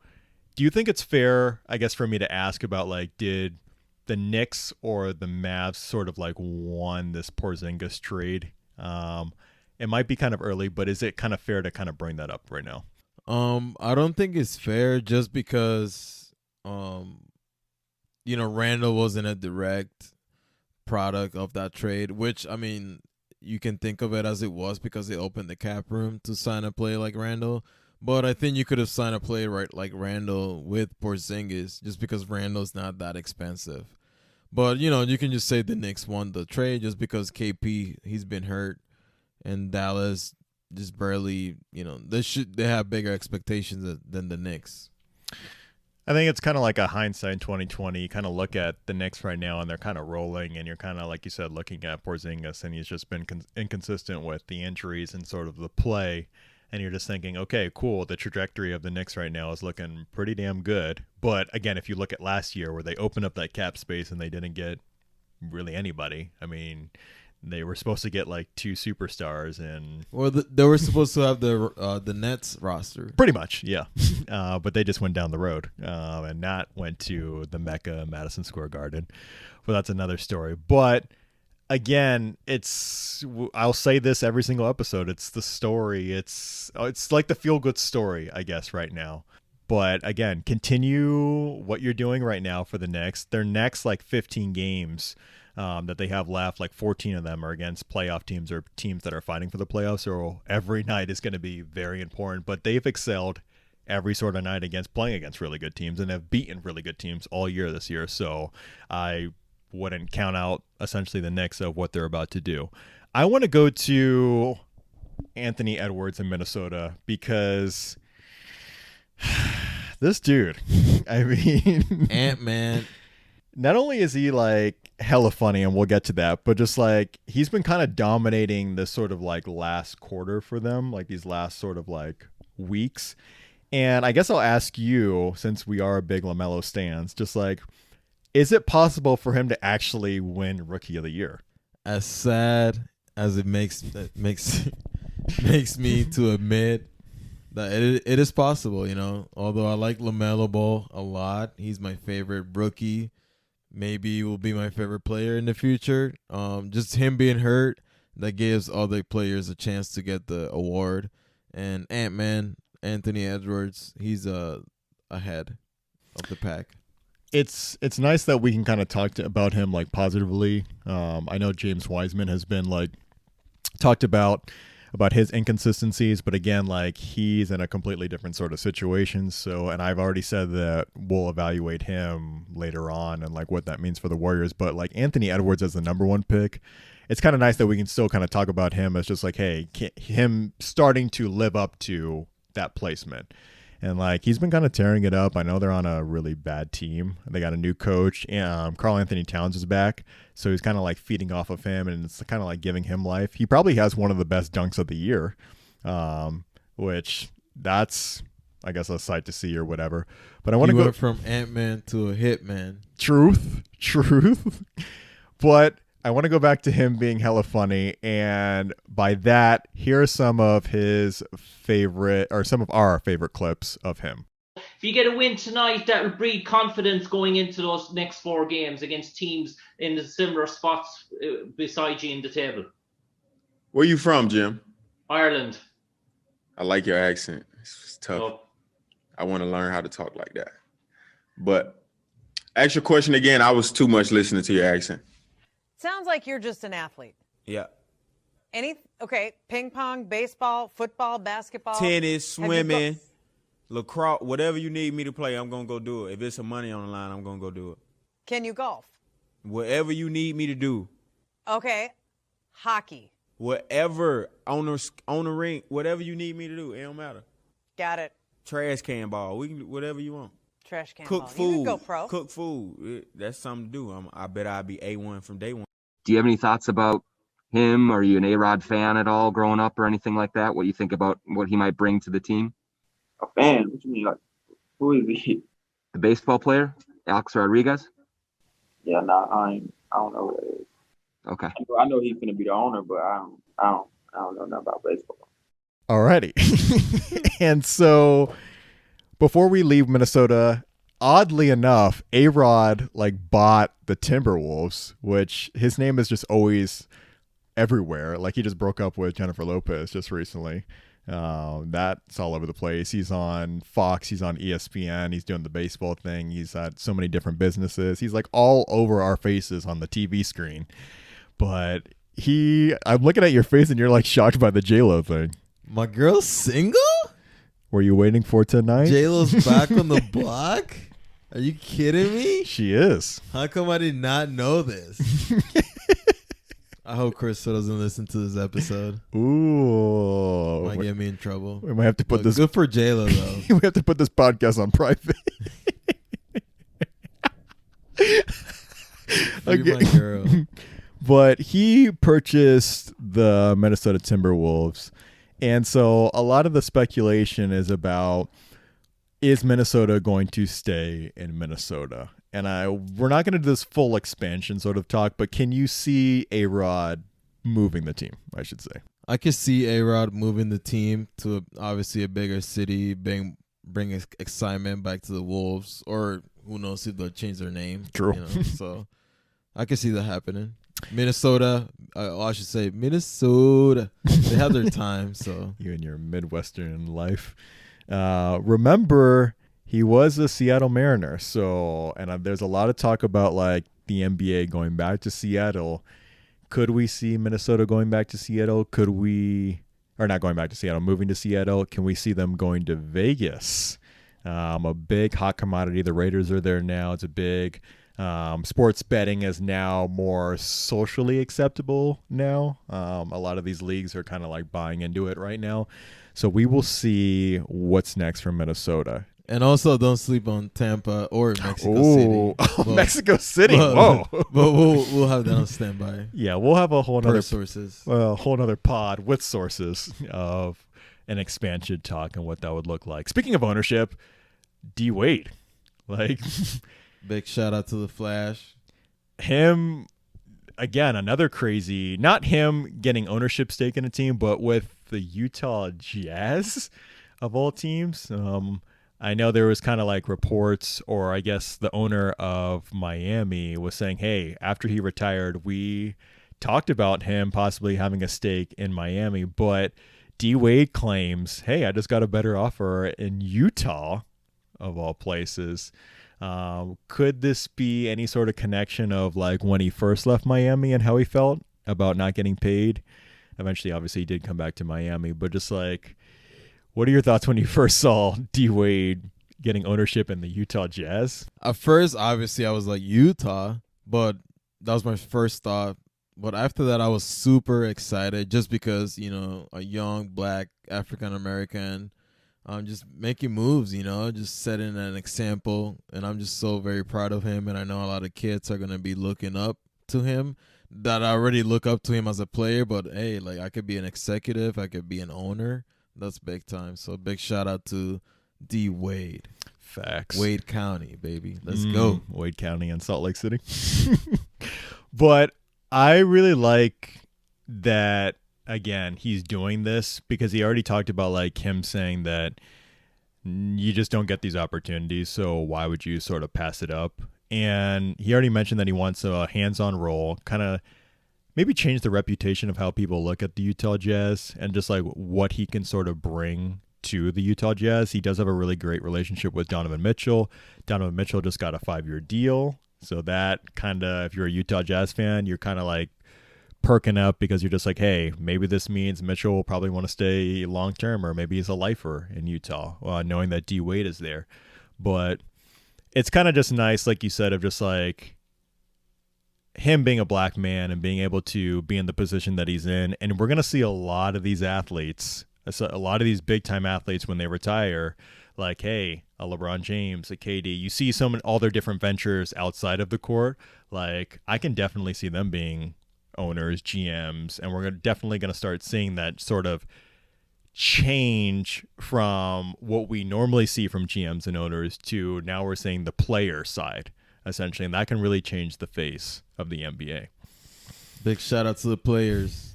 do you think it's fair, I guess, for me to ask about, like, did the Knicks or the Mavs sort of like won this Porzingis trade? It might be kind of early, but is it kind of fair to kind of bring that up right now? I don't think it's fair just because, Randall wasn't a direct product of that trade, which, I mean, you can think of it as it was because they opened the cap room to sign a player like Randall. But I think you could have signed a player right like Randall with Porzingis just because Randall's not that expensive. But, you can just say the Knicks won the trade just because KP, he's been hurt, and Dallas just barely, they have bigger expectations than the Knicks. I think it's kind of like a hindsight 2020. You kind of look at the Knicks right now, and they're kind of rolling, and you're kind of, like you said, looking at Porzingis, and he's just been inconsistent with the injuries and sort of the play. And you're just thinking, okay, cool, the trajectory of the Knicks right now is looking pretty damn good. But, again, if you look at last year where they opened up that cap space and they didn't get really anybody, I mean, they were supposed to get, like, 2 superstars. Well, they were supposed to have the Nets roster. Pretty much, yeah. But they just went down the road and not went to the Mecca, Madison Square Garden. Well, that's another story. But again, I'll say this every single episode. It's the story. It's like the feel-good story, I guess, right now. But again, continue what you're doing right now for the Knicks. Their next, 15 games that they have left, 14 of them are against playoff teams or teams that are fighting for the playoffs. So every night is going to be very important. But they've excelled every sort of night playing against really good teams and have beaten really good teams all year this year. So I wouldn't count out essentially the Knicks of what they're about to do. I want to go to Anthony Edwards in Minnesota because this dude, I mean, Ant-Man. Not only is he hella funny, and we'll get to that, but just he's been kind of dominating this sort of last quarter for them, these last sort of weeks. And I guess I'll ask you, since we are big LaMelo stans, just is it possible for him to actually win Rookie of the Year? As sad as it makes me to admit that it is possible, Although I like LaMelo Ball a lot, he's my favorite rookie maybe will be my favorite player in the future. Just him being hurt, that gives other players a chance to get the award. And Ant-Man, Anthony Edwards, he's ahead of the pack. It's nice that we can kind of talk about him like positively. I know James Wiseman has been like talked about his inconsistencies, but again, like he's in a completely different sort of situation. So, and I've already said that we'll evaluate him later on and like what that means for the Warriors. But like Anthony Edwards as the number one pick, it's kind of nice that we can still kind of talk about him as just like, hey, him starting to live up to that placement. And like he's been kind of tearing it up. I know they're on a really bad team. They got a new coach. Karl Anthony Towns is back, so he's kind of like feeding off of him, and it's kind of like giving him life. He probably has one of the best dunks of the year, which that's, I guess, a sight to see or whatever. But I want to go from Ant-Man to a Hitman. Truth. But I want to go back to him being hella funny, and by that, here are some of his favorite, or some of our favorite clips of him. If you get a win tonight, that will breed confidence going into those next 4 games against teams in the similar spots beside you in the table. Where you from, Jim? Ireland. I like your accent. It's tough. Oh. I want to learn how to talk like that. But ask your question again. I was too much listening to your accent. Sounds like you're just an athlete. Yeah. Okay, ping pong, baseball, football, basketball. Tennis, swimming, lacrosse, whatever you need me to play, I'm going to go do it. If it's some money on the line, I'm going to go do it. Can you golf? Whatever you need me to do. Okay, hockey. Whatever, on the ring, whatever you need me to do, it don't matter. Got it. Trash can ball, we can do whatever you want. Trash can Cook ball. food. You can go pro. Cook food. That's something to do. I bet I'll be A1 from day one. Do you have any thoughts about him? Are you an A-Rod fan at all growing up or anything like that? What do you think about what he might bring to the team? A fan? What you mean? Like, who is he? The baseball player, Alex Rodriguez? Yeah, I don't know who that is. Okay. I know he's gonna be the owner, but I don't know nothing about baseball. Alrighty. And so before we leave Minnesota, oddly enough, A-Rod like bought the Timberwolves, which his name is just always everywhere. Like he just broke up with Jennifer Lopez just recently. That's all over the place. He's on Fox, he's on ESPN, he's doing the baseball thing, he's at so many different businesses. He's like all over our faces on the TV screen. But I'm looking at your face and you're like shocked by the J-Lo thing. My girl's single? Were you waiting for tonight? J-Lo's back on the block? Are you kidding me? She is. How come I did not know this? I hope Krista doesn't listen to this episode. Ooh. Might get me in trouble. We might have to put this. Good for J-Lo, though. We have to put this podcast on private. Free my girl. But he purchased the Minnesota Timberwolves. And so a lot of the speculation is about, is Minnesota going to stay in Minnesota? And we're not going to do this full expansion sort of talk, but can you see A-Rod moving the team, I should say? I could see A-Rod moving the team to obviously a bigger city, bring excitement back to the Wolves, or who knows if they'll change their name. True. You know? So I could see that happening. Minnesota, I should say Minnesota. They have their time. So you and your Midwestern life. Remember, he was a Seattle Mariner. So, and there's a lot of talk about like the NBA going back to Seattle. Could we see Minnesota going back to Seattle? Could we, or not going back to Seattle, moving to Seattle? Can we see them going to Vegas? A big hot commodity. The Raiders are there now. It's a big sports betting is now more socially acceptable now. A lot of these leagues are kind of like buying into it right now. So we will see what's next from Minnesota. And also, don't sleep on Tampa or Mexico City. But, Mexico City. Whoa! But we'll have that on standby. Yeah, we'll have a whole other sources, whole other pod with sources of an expansion talk and what that would look like. Speaking of ownership, D Wade, like big shout out to the Flash. Him again, another crazy. Not him getting ownership stake in a team, but with the Utah Jazz of all teams. I know there was kind of like reports, or I guess the owner of Miami was saying, hey, after he retired, we talked about him possibly having a stake in Miami, but D Wade claims, hey, I just got a better offer in Utah, of all places. Could this be any sort of connection of like when he first left Miami and how he felt about not getting paid? Eventually, obviously, he did come back to Miami, but just like, what are your thoughts when you first saw D Wade getting ownership in the Utah Jazz? At first, obviously, I was like, Utah, but that was my first thought. But after that, I was super excited just because, you know, a young black African-American just making moves, you know, just setting an example. And I'm just so very proud of him. And I know a lot of kids are going to be looking up to him that I already look up to him as a player. But, hey, like I could be an executive. I could be an owner. That's big time. So big shout out to D Wade. Facts. Wade County, baby. Let's go. Wade County and Salt Lake City. But I really like that, again, he's doing this because he already talked about like him saying that you just don't get these opportunities, so why would you sort of pass it up? And he already mentioned that he wants a hands-on role, kind of maybe change the reputation of how people look at the Utah Jazz and just like what he can sort of bring to the Utah Jazz. He does have a really great relationship with Donovan Mitchell. Donovan Mitchell just got a 5-year deal. So that kind of, if you're a Utah Jazz fan, you're kind of like perking up because you're just like, hey, maybe this means Mitchell will probably want to stay long-term, or maybe he's a lifer in Utah, knowing that D Wade is there. But it's kind of just nice, like you said, of just like, him being a black man and being able to be in the position that he's in. And we're going to see a lot of these athletes, a lot of these big time athletes when they retire, like, hey, a LeBron James, a KD, you see all their different ventures outside of the court. Like, I can definitely see them being owners, GMs, and we're definitely going to start seeing that sort of change from what we normally see from GMs and owners to now we're seeing the player side, essentially, and that can really change the face of the NBA. Big shout out to the players.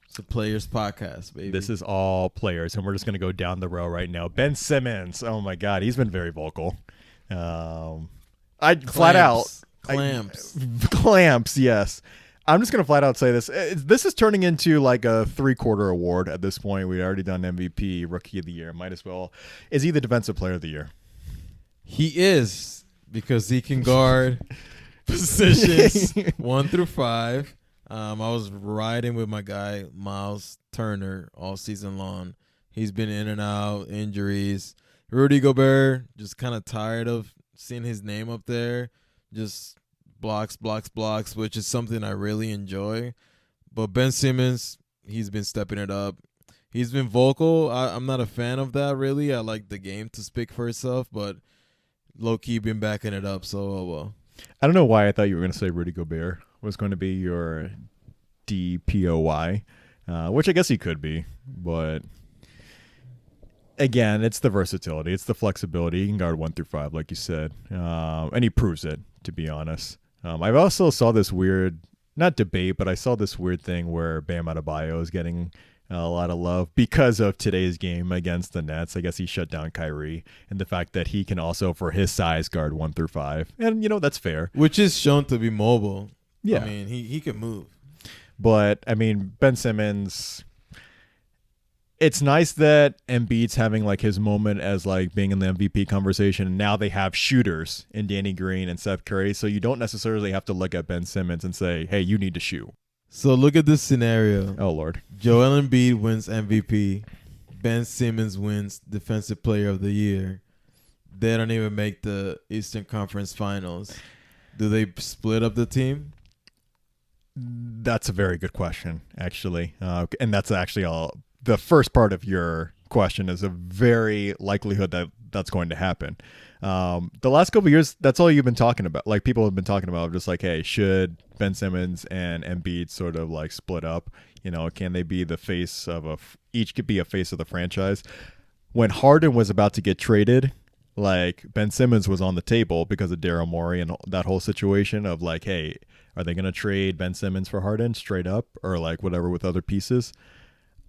It's a Players podcast, baby. This is all players, and we're just going to go down the row right now. Ben Simmons. Oh, my God. He's been very vocal. Flat out. Clamps, yes. I'm just going to flat out say this. This is turning into like a 3-quarter award at this point. We've already done MVP, Rookie of the Year. Might as well. Is he the Defensive Player of the Year? He is, because he can guard positions 1 through 5. I was riding with my guy Miles Turner all season long. He's been in and out, injuries. Rudy Gobert, just kind of tired of seeing his name up there. Just blocks, which is something I really enjoy. But Ben Simmons, he's been stepping it up. He's been vocal. I'm not a fan of that, really. I like the game to speak for itself, but low-key been backing it up, so oh well. I don't know why I thought you were going to say Rudy Gobert was going to be your DPOY, which I guess he could be. But again, it's the versatility. It's the flexibility. He can guard 1 through 5, like you said. And he proves it, to be honest. I've also saw this weird, not debate, but I saw this weird thing where Bam Adebayo is getting a lot of love because of today's game against the Nets. I guess he shut down Kyrie, and the fact that he can also, for his size, guard 1 through 5. And, you know, that's fair. Which is shown to be mobile. Yeah. I mean, he can move. But, I mean, Ben Simmons, it's nice that Embiid's having, like, his moment as, like, being in the MVP conversation. And now they have shooters in Danny Green and Seth Curry. So you don't necessarily have to look at Ben Simmons and say, hey, you need to shoot. So look at this scenario. Oh, Lord. Joel Embiid wins MVP. Ben Simmons wins Defensive Player of the Year. They don't even make the Eastern Conference Finals. Do they split up the team? That's a very good question, actually. And that's actually all. The first part of your question is a very likelihood that that's going to happen. The last couple of years, that's all you've been talking about. Like, people have been talking about just like, hey, should Ben Simmons and Embiid sort of like split up? You know, can they be the face of each could be a face of the franchise? When Harden was about to get traded, like, Ben Simmons was on the table because of Daryl Morey and that whole situation of like, hey, are they going to trade Ben Simmons for Harden straight up, or like whatever with other pieces?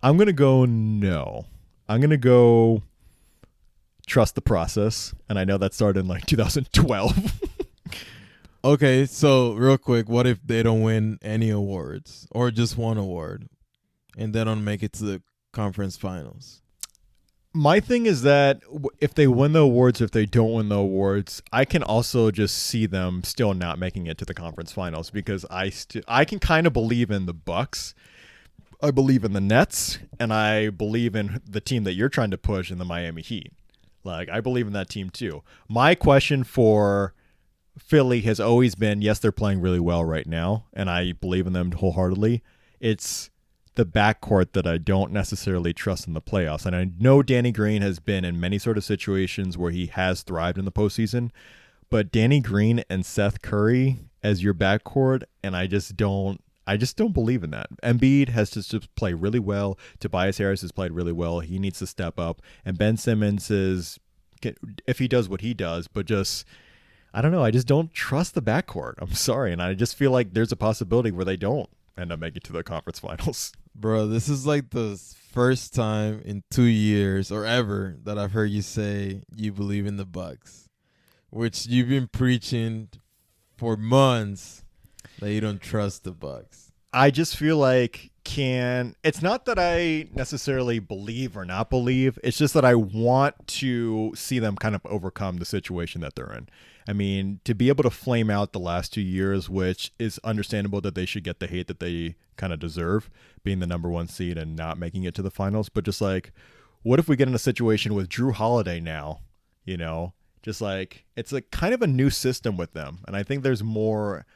I'm going to go no. I'm going to go trust the process, and I know that started in like 2012. Okay, so real quick, what if they don't win any awards or just one award and they don't make it to the conference finals? My thing is that if they win the awards, if they don't win the awards, I can also just see them still not making it to the conference finals, because I can kind of believe in the Bucks. I believe in the Nets, and I believe in the team that you're trying to push in the Miami Heat. Like, I believe in that team too. My question for Philly has always been, yes, they're playing really well right now, and I believe in them wholeheartedly. It's the backcourt that I don't necessarily trust in the playoffs. And I know Danny Green has been in many sort of situations where he has thrived in the postseason, but Danny Green and Seth Curry as your backcourt, and I just don't believe in that. Embiid has to just play really well. Tobias Harris has played really well. He needs to step up. And Ben Simmons is, if he does what he does, but just, I don't know. I just don't trust the backcourt. I'm sorry. And I just feel like there's a possibility where they don't end up making it to the conference finals. Bro, this is like the first time in 2 years or ever that I've heard you say you believe in the Bucks, which you've been preaching for months that you don't trust the Bucks. I just feel like it's not that I necessarily believe or not believe. It's just that I want to see them kind of overcome the situation that they're in. I mean, to be able to flame out the last 2 years, which is understandable that they should get the hate that they kind of deserve, being the number one seed and not making it to the finals. But just like, what if we get in a situation with Drew Holiday now, just like, it's like kind of a new system with them. And I think there's more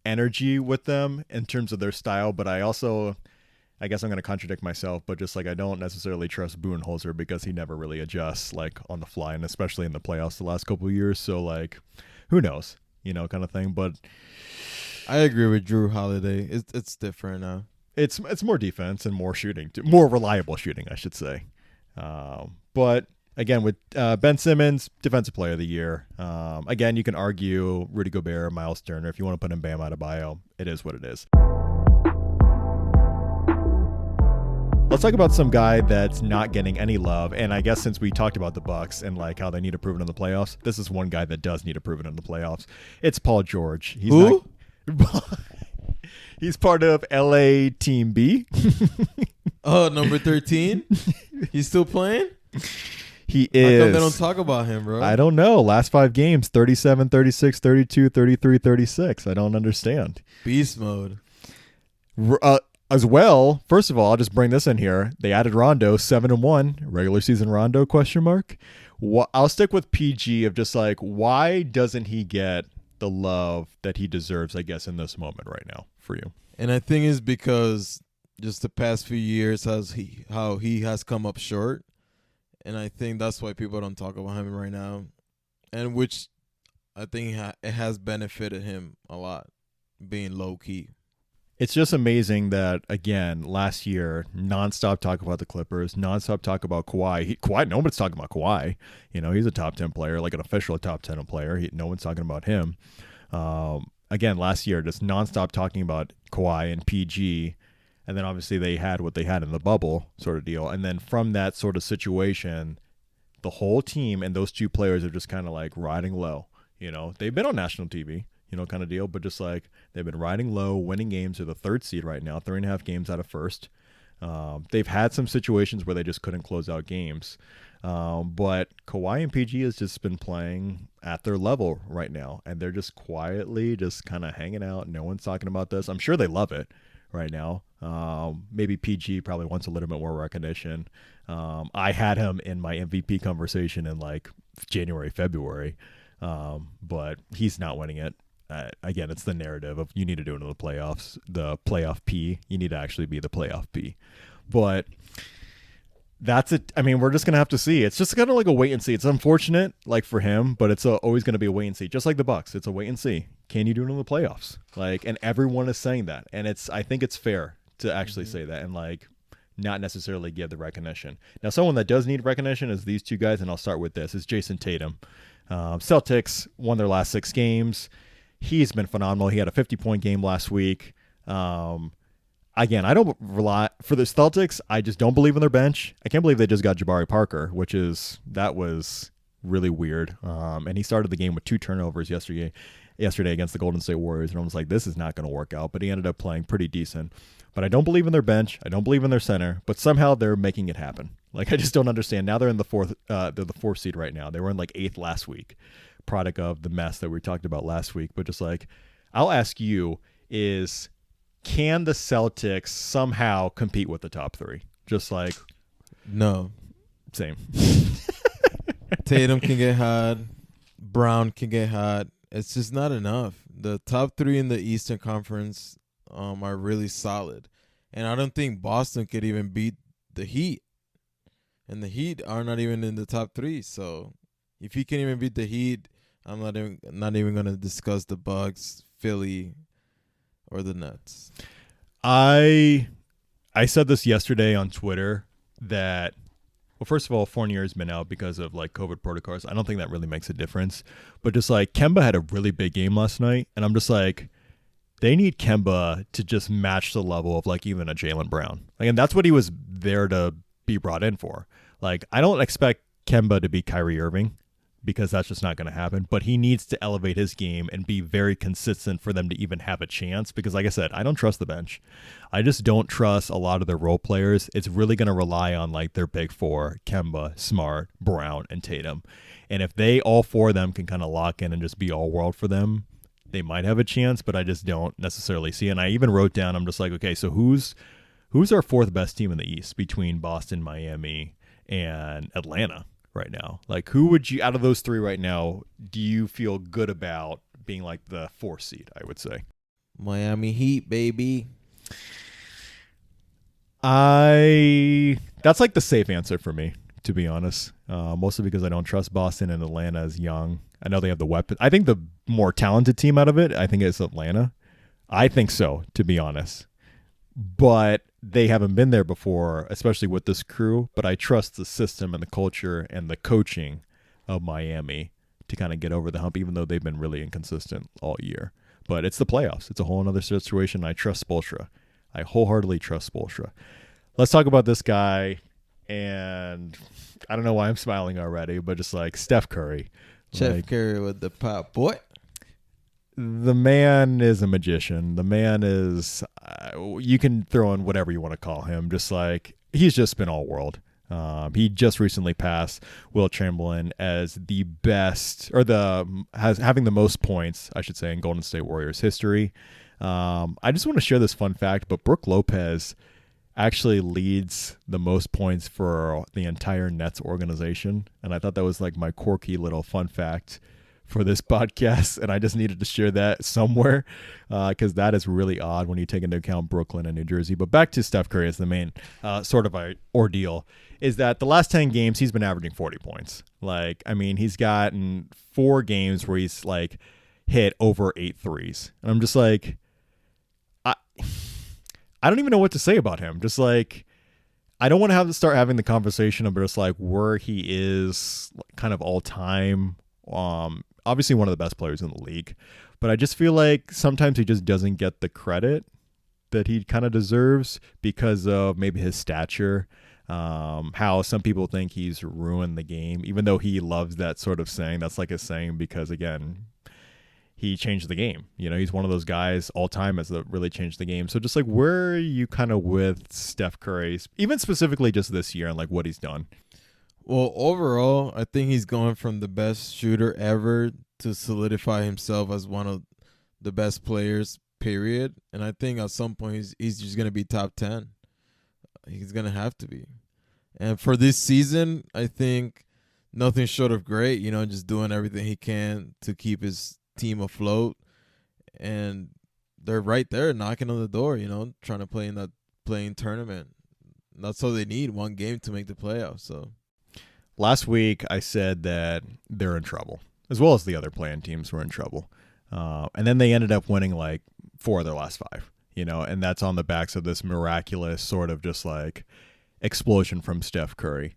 energy with them in terms of their style, but I guess I'm going to contradict myself, but just like, I don't necessarily trust Budenholzer because he never really adjusts like on the fly, and especially in the playoffs the last couple of years. So like, who knows, kind of thing. But I agree with Drew Holiday. It's different now. It's more defense and more shooting, more reliable shooting, I should say. But again, with Ben Simmons, Defensive Player of the Year. Again, you can argue Rudy Gobert, Miles Turner. If you want to put in Bam Adebayo, it is what it is. Let's talk about some guy that's not getting any love. And I guess since we talked about the Bucks and like how they need to prove it in the playoffs, this is one guy that does need to prove it in the playoffs. It's Paul George. Who? He's part of LA Team B. Oh, number 13? He's still playing? He is. How come they don't talk about him, bro? I don't know. Last 5 games, 37, 36, 32, 33, 36. I don't understand. Beast mode. As well, first of all, I'll just bring this in here. They added Rondo, 7-1, regular season Rondo, ? I'll stick with PG of just like, why doesn't he get the love that he deserves, I guess, in this moment right now for you? And I think it's because just the past few years how he has come up short. And I think that's why people don't talk about him right now. And which I think it has benefited him a lot, being low-key. It's just amazing that, again, last year, nonstop talk about the Clippers, nonstop talk about Kawhi. Nobody's talking about Kawhi. He's a top 10 player, like an official top 10 player. No one's talking about him. Again, last year, just nonstop talking about Kawhi and PG. And then obviously they had what they had in the bubble sort of deal. And then from that sort of situation, the whole team and those 2 players are just kind of like riding low. They've been on national TV, kind of deal, but just like they've been riding low, winning games. They're the 3rd seed right now, 3.5 games out of 1st. They've had some situations where they just couldn't close out games. But Kawhi and PG has just been playing at their level right now. And they're just quietly just kind of hanging out. No one's talking about this. I'm sure they love it right now. Maybe PG probably wants a little bit more recognition. I had him in my MVP conversation in like January, February. But he's not winning it. Again, it's the narrative of you need to do it in the playoffs, the playoff P. You need to actually be the playoff P. But that's it. I mean, we're just going to have to see. It's just kind of like a wait and see. It's unfortunate, like for him, but it's always going to be a wait and see. Just like the Bucks, it's a wait and see. Can you do it in the playoffs? Like, and everyone is saying that, and I think it's fair to actually say that, and like not necessarily give the recognition. Now, someone that does need recognition is these 2 guys, and I'll start with this. Is Jason Tatum. Celtics won their last 6 games. He's been phenomenal. He had a 50-point game last week. I again, I don't rely for the Celtics. I just don't believe in their bench. I can't believe they just got Jabari Parker, that was really weird. And he started the game with 2 turnovers yesterday against the Golden State Warriors, and I was like, this is not going to work out. But he ended up playing pretty decent. But I don't believe in their bench. I don't believe in their center. But somehow they're making it happen. Like, I just don't understand. Now they're in the fourth. They're the 4th seed right now. They were in like 8th last week, product of the mess that we talked about last week. But just like, I'll ask you is, can the Celtics somehow compete with the top 3? Just like, No. same. Tatum can get hot. Brown can get hot. It's just not enough. The top 3 in the Eastern Conference are really solid. And I don't think Boston could even beat the Heat. And the Heat are not even in the top 3. So if you can't even beat the Heat, I'm not even going to discuss the Bucks, Philly, or the Nets. I said this yesterday on Twitter that, well, first of all, Fournier's been out because of like COVID protocols. I don't think that really makes a difference. But just like Kemba had a really big game last night, and I'm just like, they need Kemba to just match the level of like even a Jaylen Brown. Like, and that's what he was there to be brought in for. Like, I don't expect Kemba to be Kyrie Irving, because that's just not going to happen. But he needs to elevate his game and be very consistent for them to even have a chance. Because like I said, I don't trust the bench. I just don't trust a lot of their role players. It's really going to rely on like their big 4, Kemba, Smart, Brown, and Tatum. And if they, all 4 of them, can kind of lock in and just be all world for them, they might have a chance, but I just don't necessarily see it. And I even wrote down, I'm just like, okay, so who's our 4th best team in the East between Boston, Miami, and Atlanta right now? Like, who would you, out of those 3 right now, do you feel good about being like the 4th seed, I would say? Miami Heat, baby. That's like the safe answer for me, to be honest. Mostly because I don't trust Boston, and Atlanta is young. I know they have the weapon. I think the more talented team out of it, I think it's Atlanta. I think so, to be honest. But they haven't been there before, especially with this crew. But I trust the system and the culture and the coaching of Miami to kind of get over the hump, even though they've been really inconsistent all year. But it's the playoffs. It's a whole other situation. I trust Spoelstra. I wholeheartedly trust Spoelstra. Let's talk about this guy. And I don't know why I'm smiling already, but just like Steph Curry. Chef Curry with the pop, boy. The man is a magician. The man is, you can throw in whatever you want to call him. Just like, he's just been all world. He just recently passed Will Chamberlain as the best, or having the most points, I should say, in Golden State Warriors history. I just want to share this fun fact, but Brook Lopez actually leads the most points for the entire Nets organization. And I thought that was like my quirky little fun fact for this podcast. And I just needed to share that somewhere because that is really odd when you take into account Brooklyn and New Jersey. But back to Steph Curry as the main sort of a ordeal is that the last 10 games, he's been averaging 40 points. Like, I mean, he's gotten 4 games where he's like hit over 8 threes. And I'm just like, I don't even know what to say about him. Just like, I don't want to have to start having the conversation of just like where he is kind of all time. Obviously one of the best players in the league, but I just feel like sometimes he just doesn't get the credit that he kind of deserves because of maybe his stature, how some people think he's ruined the game, even though he loves that sort of saying. That's like a saying because, again, he changed the game. You know, he's one of those guys all time has really changed the game. So just like, where are you kind of with Steph Curry, even specifically just this year and like what he's done? Well, overall, I think he's going from the best shooter ever to solidify himself as one of the best players, period. And I think at some point he's just going to be top 10. He's going to have to be. And for this season, I think nothing short of great, you know, just doing everything he can to keep his team afloat. And they're right there knocking on the door, you know, trying to play in that playing tournament. That's all they need, one game to make the playoffs. So last week I said that they're in trouble, as well as the other playing teams were in trouble. And then they ended up winning like 4 of their last 5, you know, and that's on the backs of this miraculous sort of just like explosion from Steph Curry.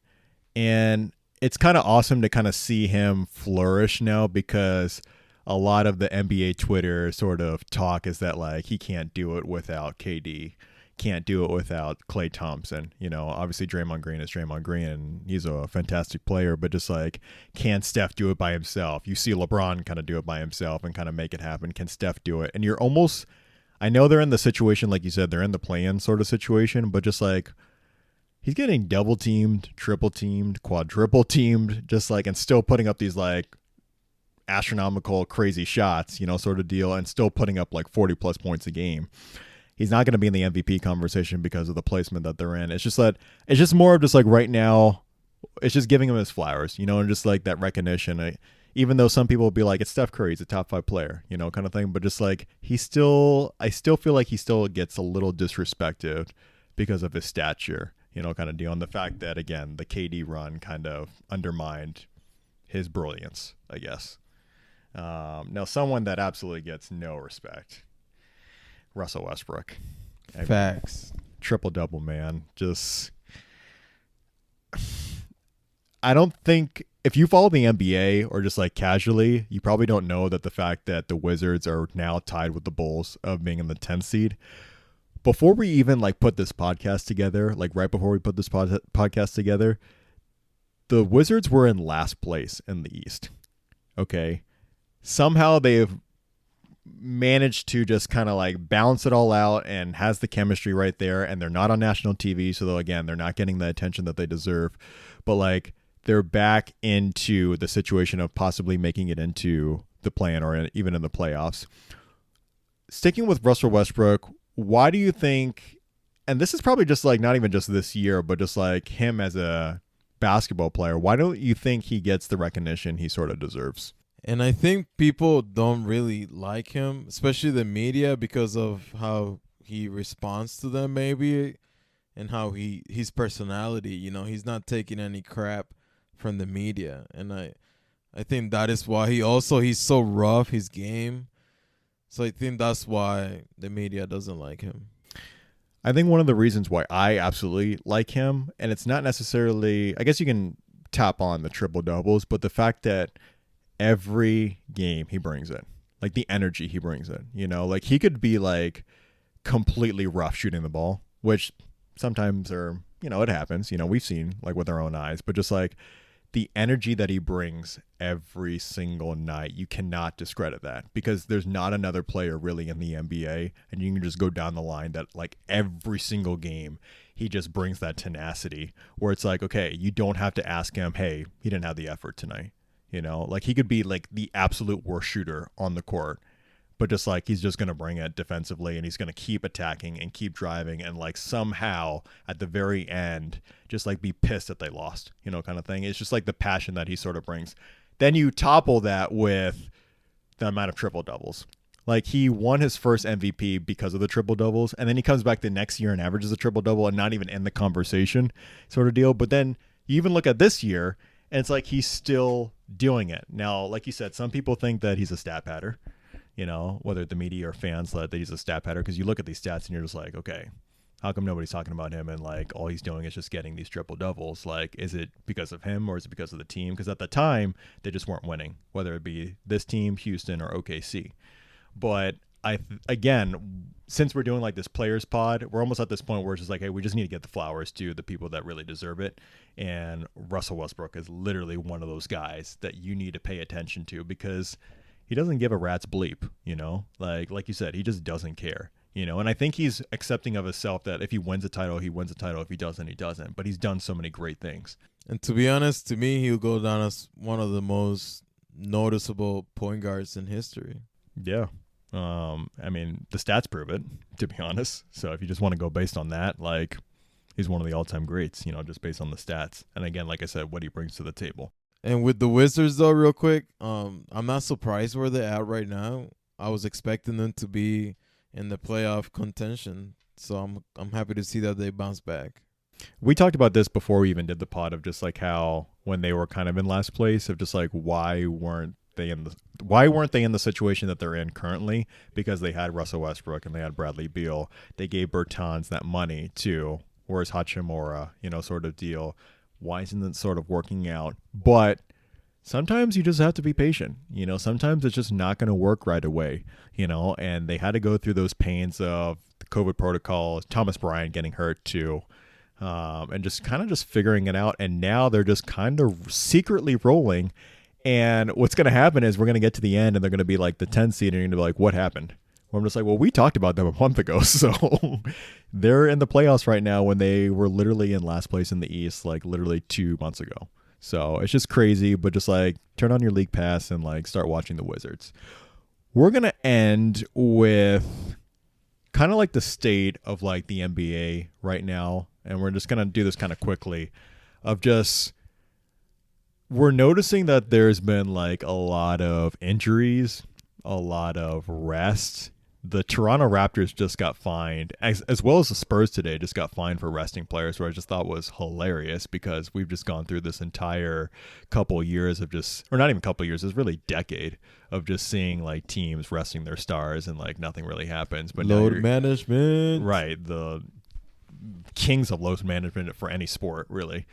And it's kind of awesome to kind of see him flourish now because a lot of the NBA Twitter sort of talk is that like he can't do it without KD. can't do it without Klay Thompson. You know, obviously Draymond Green is Draymond Green, and he's a fantastic player, but just like, can Steph do it by himself? You see LeBron kind of do it by himself and kind of make it happen. Can Steph do it? And you're almost, I know they're in the situation, like you said, they're in the play-in sort of situation, but just like, he's getting double teamed, triple teamed, quadruple teamed, just like, and still putting up these like astronomical, crazy shots, you know, sort of deal, and still putting up like 40 plus points a game. He's not going to be in the MVP conversation because of the placement that they're in. It's just that, it's just more of just like right now, it's just giving him his flowers, you know, and just like that recognition. Even though some people will be like, it's Steph Curry, he's a top 5 player, you know, kind of thing. But just like, I still feel like he still gets a little disrespected because of his stature, you know, kind of deal. And the fact that, again, the KD run kind of undermined his brilliance, I guess. Now, someone that absolutely gets no respect, Russell Westbrook. Facts. Triple-double, man. Just, I don't think, if you follow the NBA or just like casually, you probably don't know that the fact that the Wizards are now tied with the Bulls of being in the 10th seed. Before we even like put this podcast together, like right before we put this podcast together, the Wizards were in last place in the East. Okay. Somehow they've managed to just kind of like balance it all out and has the chemistry right there. And they're not on national TV. So again, they're not getting the attention that they deserve. But like, they're back into the situation of possibly making it into the play-in or even in the playoffs. Sticking with Russell Westbrook, why do you think, and this is probably just like not even just this year, but just like him as a basketball player, why don't you think he gets the recognition he sort of deserves? And I think people don't really like him, especially the media, because of how he responds to them maybe, and how his personality, you know, he's not taking any crap from the media. And I think that is why he's so rough, his game. So I think that's why the media doesn't like him. I think one of the reasons why I absolutely like him, and it's not necessarily, I guess you can tap on the triple doubles, but the fact that every game he brings it, like the energy he brings it, you know, like he could be like completely rough shooting the ball, which sometimes are, you know, it happens, you know, we've seen like with our own eyes, but just like the energy that he brings every single night, you cannot discredit that, because there's not another player really in the NBA, and you can just go down the line that like every single game he just brings that tenacity where it's like, okay, you don't have to ask him, hey, he didn't have the effort tonight, you know, like he could be like the absolute worst shooter on the court, but just like he's just going to bring it defensively, and he's going to keep attacking and keep driving, and like somehow at the very end just like be pissed that they lost, you know, kind of thing. It's just like the passion that he sort of brings. Then you topple that with the amount of triple doubles. Like he won his first MVP because of the triple doubles, and then he comes back the next year and averages a triple double and not even in the conversation sort of deal. But then you even look at this year and it's like he's still doing it. Now, like you said, some people think that he's a stat patter, you know, whether the media or fans let that he's a stat patter, because you look at these stats and you're just like, okay, how come nobody's talking about him and like all he's doing is just getting these triple doubles? Like, is it because of him or is it because of the team? Because at the time they just weren't winning, whether it be this team, Houston, or OKC. But again, since we're doing like this players pod, we're almost at this point where it's just like, hey, we just need to get the flowers to the people that really deserve it. And Russell Westbrook is literally one of those guys that you need to pay attention to, because he doesn't give a rat's bleep, you know, like you said, he just doesn't care, you know, and I think he's accepting of himself that if he wins a title, he wins a title. If he doesn't, he doesn't, but he's done so many great things. And to be honest, to me, he'll go down as one of the most noticeable point guards in history. Yeah. I mean, the stats prove it, to be honest. So if you just want to go based on that, like he's one of the all-time greats, you know, just based on the stats. And again, like I said, what he brings to the table. And with the Wizards, though, real quick, I'm not surprised where they're at right now. I was expecting them to be in the playoff contention, so I'm happy to see that they bounce back. We talked about this before we even did the pod, of just like how when they were kind of in last place, of just like why weren't they in the situation that they're in currently? Because they had Russell Westbrook and they had Bradley Beal. They gave Bertans that money too. Where's Hachimura, you know, sort of deal. Why isn't it sort of working out? But sometimes you just have to be patient. Sometimes it's just not going to work right away, and they had to go through those pains of the COVID protocol, Thomas Bryant getting hurt too, and just kind of just figuring it out. And now they're just kind of secretly rolling. And what's going to happen is we're going to get to the end and they're going to be like the 10 seed and you're going to be like, what happened? Well, I'm just like, well, we talked about them a month ago. So they're in the playoffs right now when they were literally in last place in the East, like literally 2 months ago. So it's just crazy, but just like turn on your league pass and like start watching the Wizards. We're going to end with kind of like the state of like the NBA right now. And we're just going to do this kind of quickly of just, we're noticing that there's been like a lot of injuries, a lot of rest. The Toronto Raptors just got fined, as well as the Spurs today just got fined for resting players, which I just thought was hilarious because we've just gone through this entire couple years of just, or not even couple years, it's really decade of just seeing like teams resting their stars and like nothing really happens. But load management. Right. The kings of load management for any sport, really.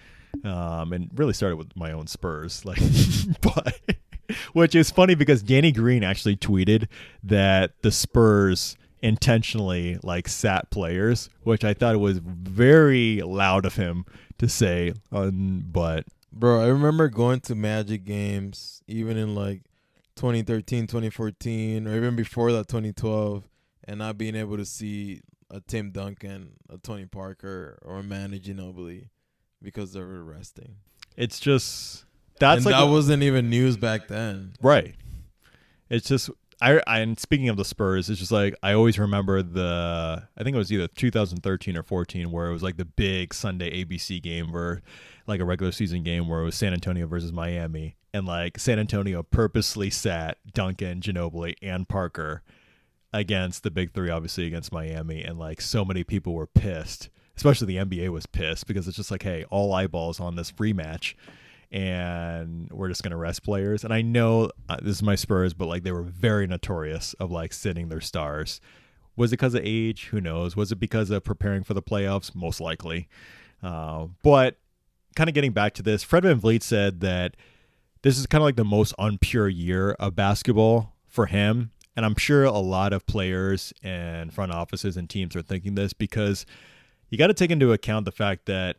And really started with my own Spurs, like, but which is funny because Danny Green actually tweeted that the Spurs intentionally like sat players, which I thought was very loud of him to say. But bro, I remember going to Magic games even in like 2013, 2014, or even before that 2012, and not being able to see a Tim Duncan, a Tony Parker, or a Manu Ginobili because they were resting. It's just that wasn't even news back then, right? It's just and speaking of the Spurs, it's just like I always remember I think it was either 2013 or 14 where it was like the big Sunday ABC game where like a regular season game where it was San Antonio versus Miami, and like San Antonio purposely sat Duncan, Ginobili, and Parker against the big three, obviously against Miami, and like so many people were pissed. Especially the NBA was pissed because it's just like, hey, all eyeballs on this rematch, and we're just going to rest players. And I know this is my Spurs, but like they were very notorious of like sitting their stars. Was it because of age? Who knows? Was it because of preparing for the playoffs? Most likely. But kind of getting back to this, Fred VanVleet said that this is kind of like the most unpure year of basketball for him. And I'm sure a lot of players and front offices and teams are thinking this because you got to take into account the fact that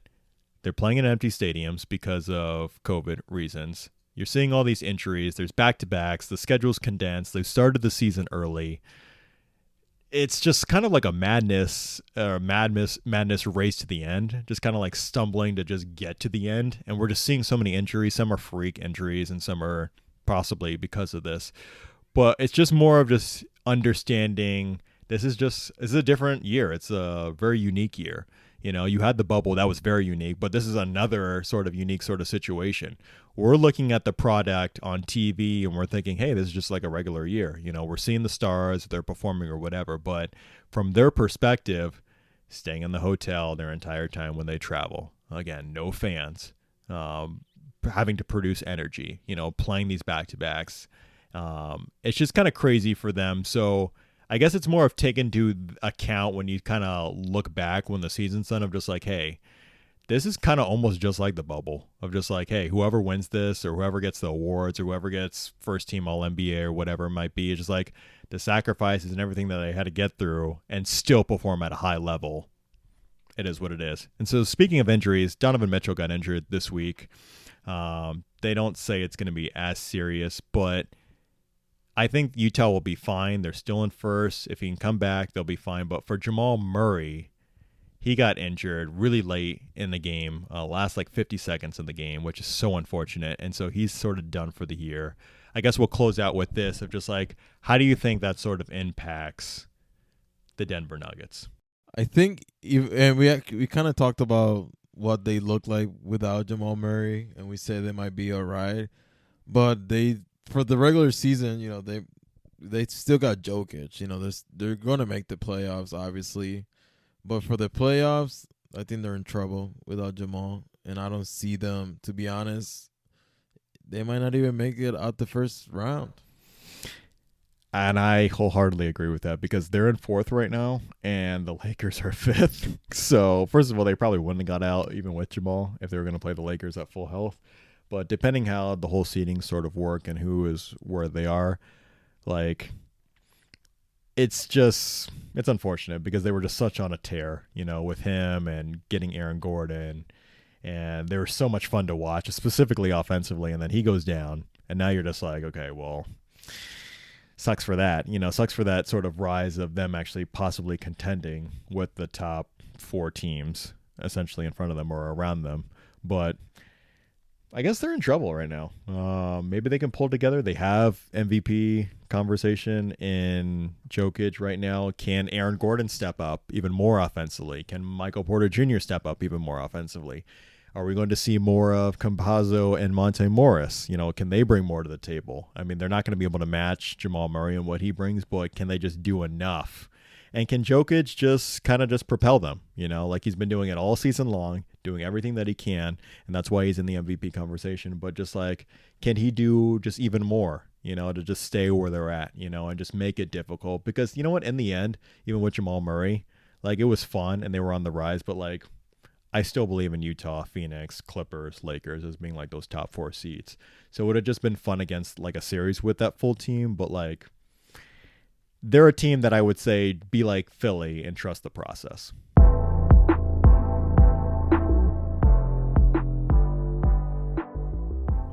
they're playing in empty stadiums because of COVID reasons. You're seeing all these injuries. There's back-to-backs. The schedule's condensed. They've started the season early. It's just kind of like a madness race to the end, just kind of like stumbling to just get to the end. And we're just seeing so many injuries. Some are freak injuries and some are possibly because of this. But it's just more of just understanding this is a different year. It's a very unique year. You had the bubble. That was very unique. But this is another sort of unique sort of situation. We're looking at the product on TV and we're thinking, hey, this is just like a regular year. We're seeing the stars, they're performing or whatever. But from their perspective, staying in the hotel their entire time when they travel. Again, no fans. Having to produce energy, playing these back-to-backs. It's just kind of crazy for them. So I guess it's more of taken into account when you kind of look back when the season's done of just like, hey, this is kind of almost just like the bubble of just like, hey, whoever wins this or whoever gets the awards or whoever gets first team all NBA or whatever it might be, it's just like the sacrifices and everything that they had to get through and still perform at a high level. It is what it is. And so speaking of injuries, Donovan Mitchell got injured this week. They don't say it's going to be as serious, but I think Utah will be fine. They're still in first. If he can come back, they'll be fine. But for Jamal Murray, he got injured really late in the game, last like 50 seconds in the game, which is so unfortunate. And so he's sort of done for the year. I guess we'll close out with this of just like, how do you think that sort of impacts the Denver Nuggets? I think, and we kind of talked about what they look like without Jamal Murray, and we said they might be all right. But for the regular season, they still got Jokic. They're going to make the playoffs, obviously. But for the playoffs, I think they're in trouble without Jamal. And I don't see them, to be honest. They might not even make it out the first round. And I wholeheartedly agree with that because they're in fourth right now and the Lakers are fifth. So, first of all, they probably wouldn't have got out even with Jamal if they were going to play the Lakers at full health. But depending how the whole seeding sort of work and who is where they are, like, it's unfortunate because they were just such on a tear, with him and getting Aaron Gordon, and they were so much fun to watch, specifically offensively, and then he goes down, and now you're just like, okay, well, sucks for that, sucks for that sort of rise of them actually possibly contending with the top 4 teams essentially in front of them or around them. But I guess they're in trouble right now. Maybe they can pull together. They have MVP conversation in Jokic right now. Can Aaron Gordon step up even more offensively? Can Michael Porter Jr. step up even more offensively? Are we going to see more of Campazzo and Monte Morris? Can they bring more to the table? I mean, they're not going to be able to match Jamal Murray and what he brings, but can they just do enough? And can Jokic just kind of just propel them, like he's been doing it all season long, doing everything that he can, and that's why he's in the MVP conversation. But just like, can he do just even more, to just stay where they're at, and just make it difficult? Because you know what, in the end, even with Jamal Murray, like, it was fun and they were on the rise, but like, I still believe in Utah, Phoenix, Clippers, Lakers as being like those top 4 seeds. So it would have just been fun against like a series with that full team, but like, they're a team that I would say be like Philly and trust the process.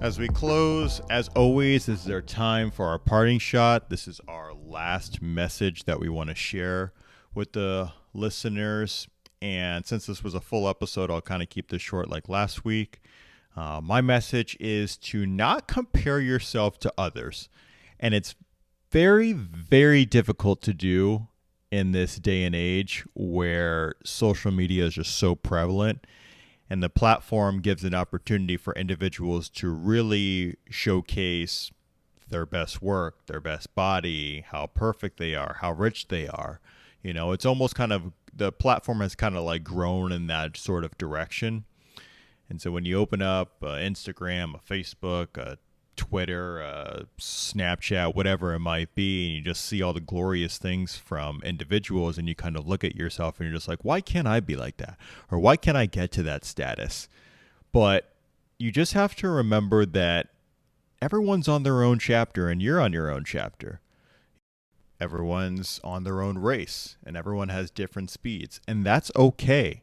As we close, as always, this is our time for our parting shot. This is our last message that we want to share with the listeners. And since this was a full episode, I'll kind of keep this short like last week. My message is to not compare yourself to others. And it's very, very difficult to do in this day and age where social media is just so prevalent, and the platform gives an opportunity for individuals to really showcase their best work, their best body, how perfect they are, how rich they are. It's almost kind of, the platform has kind of like grown in that sort of direction. And so when you open up Instagram, a Facebook, a Twitter, Snapchat, whatever it might be, and you just see all the glorious things from individuals, and you kind of look at yourself and you're just like, why can't I be like that? Or why can't I get to that status? But you just have to remember that everyone's on their own chapter and you're on your own chapter. Everyone's on their own race and everyone has different speeds, and that's okay.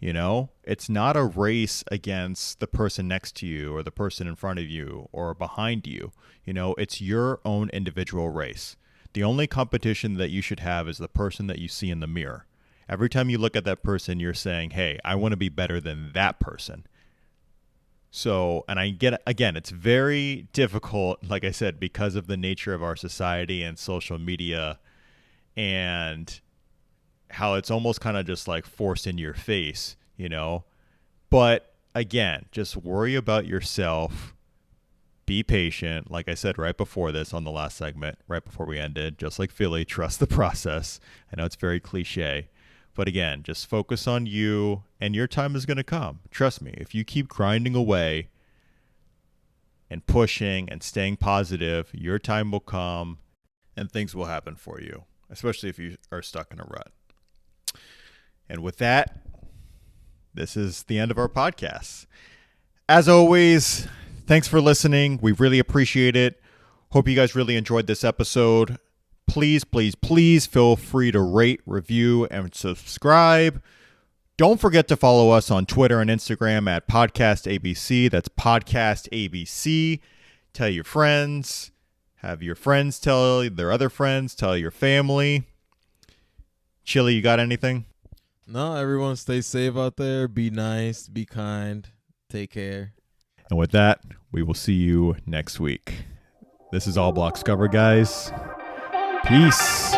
It's not a race against the person next to you or the person in front of you or behind you. It's your own individual race. The only competition that you should have is the person that you see in the mirror. Every time you look at that person, you're saying, hey, I want to be better than that person. So, and I get, again, it's very difficult, like I said, because of the nature of our society and social media and how it's almost kind of just like forced in your face, But again, just worry about yourself. Be patient. Like I said right before this on the last segment, right before we ended, just like Philly, trust the process. I know it's very cliche. But again, just focus on you, and your time is going to come. Trust me, if you keep grinding away and pushing and staying positive, your time will come and things will happen for you, especially if you are stuck in a rut. And with that, this is the end of our podcast. As always, thanks for listening. We really appreciate it. Hope you guys really enjoyed this episode. Please, please, please feel free to rate, review, and subscribe. Don't forget to follow us on Twitter and Instagram at Podcast ABC. That's Podcast ABC. Tell your friends. Have your friends tell their other friends. Tell your family. Chili, you got anything? No, everyone stay safe out there. Be nice. Be kind. Take care. And with that, we will see you next week. This is All Blocks Covered, guys. Peace.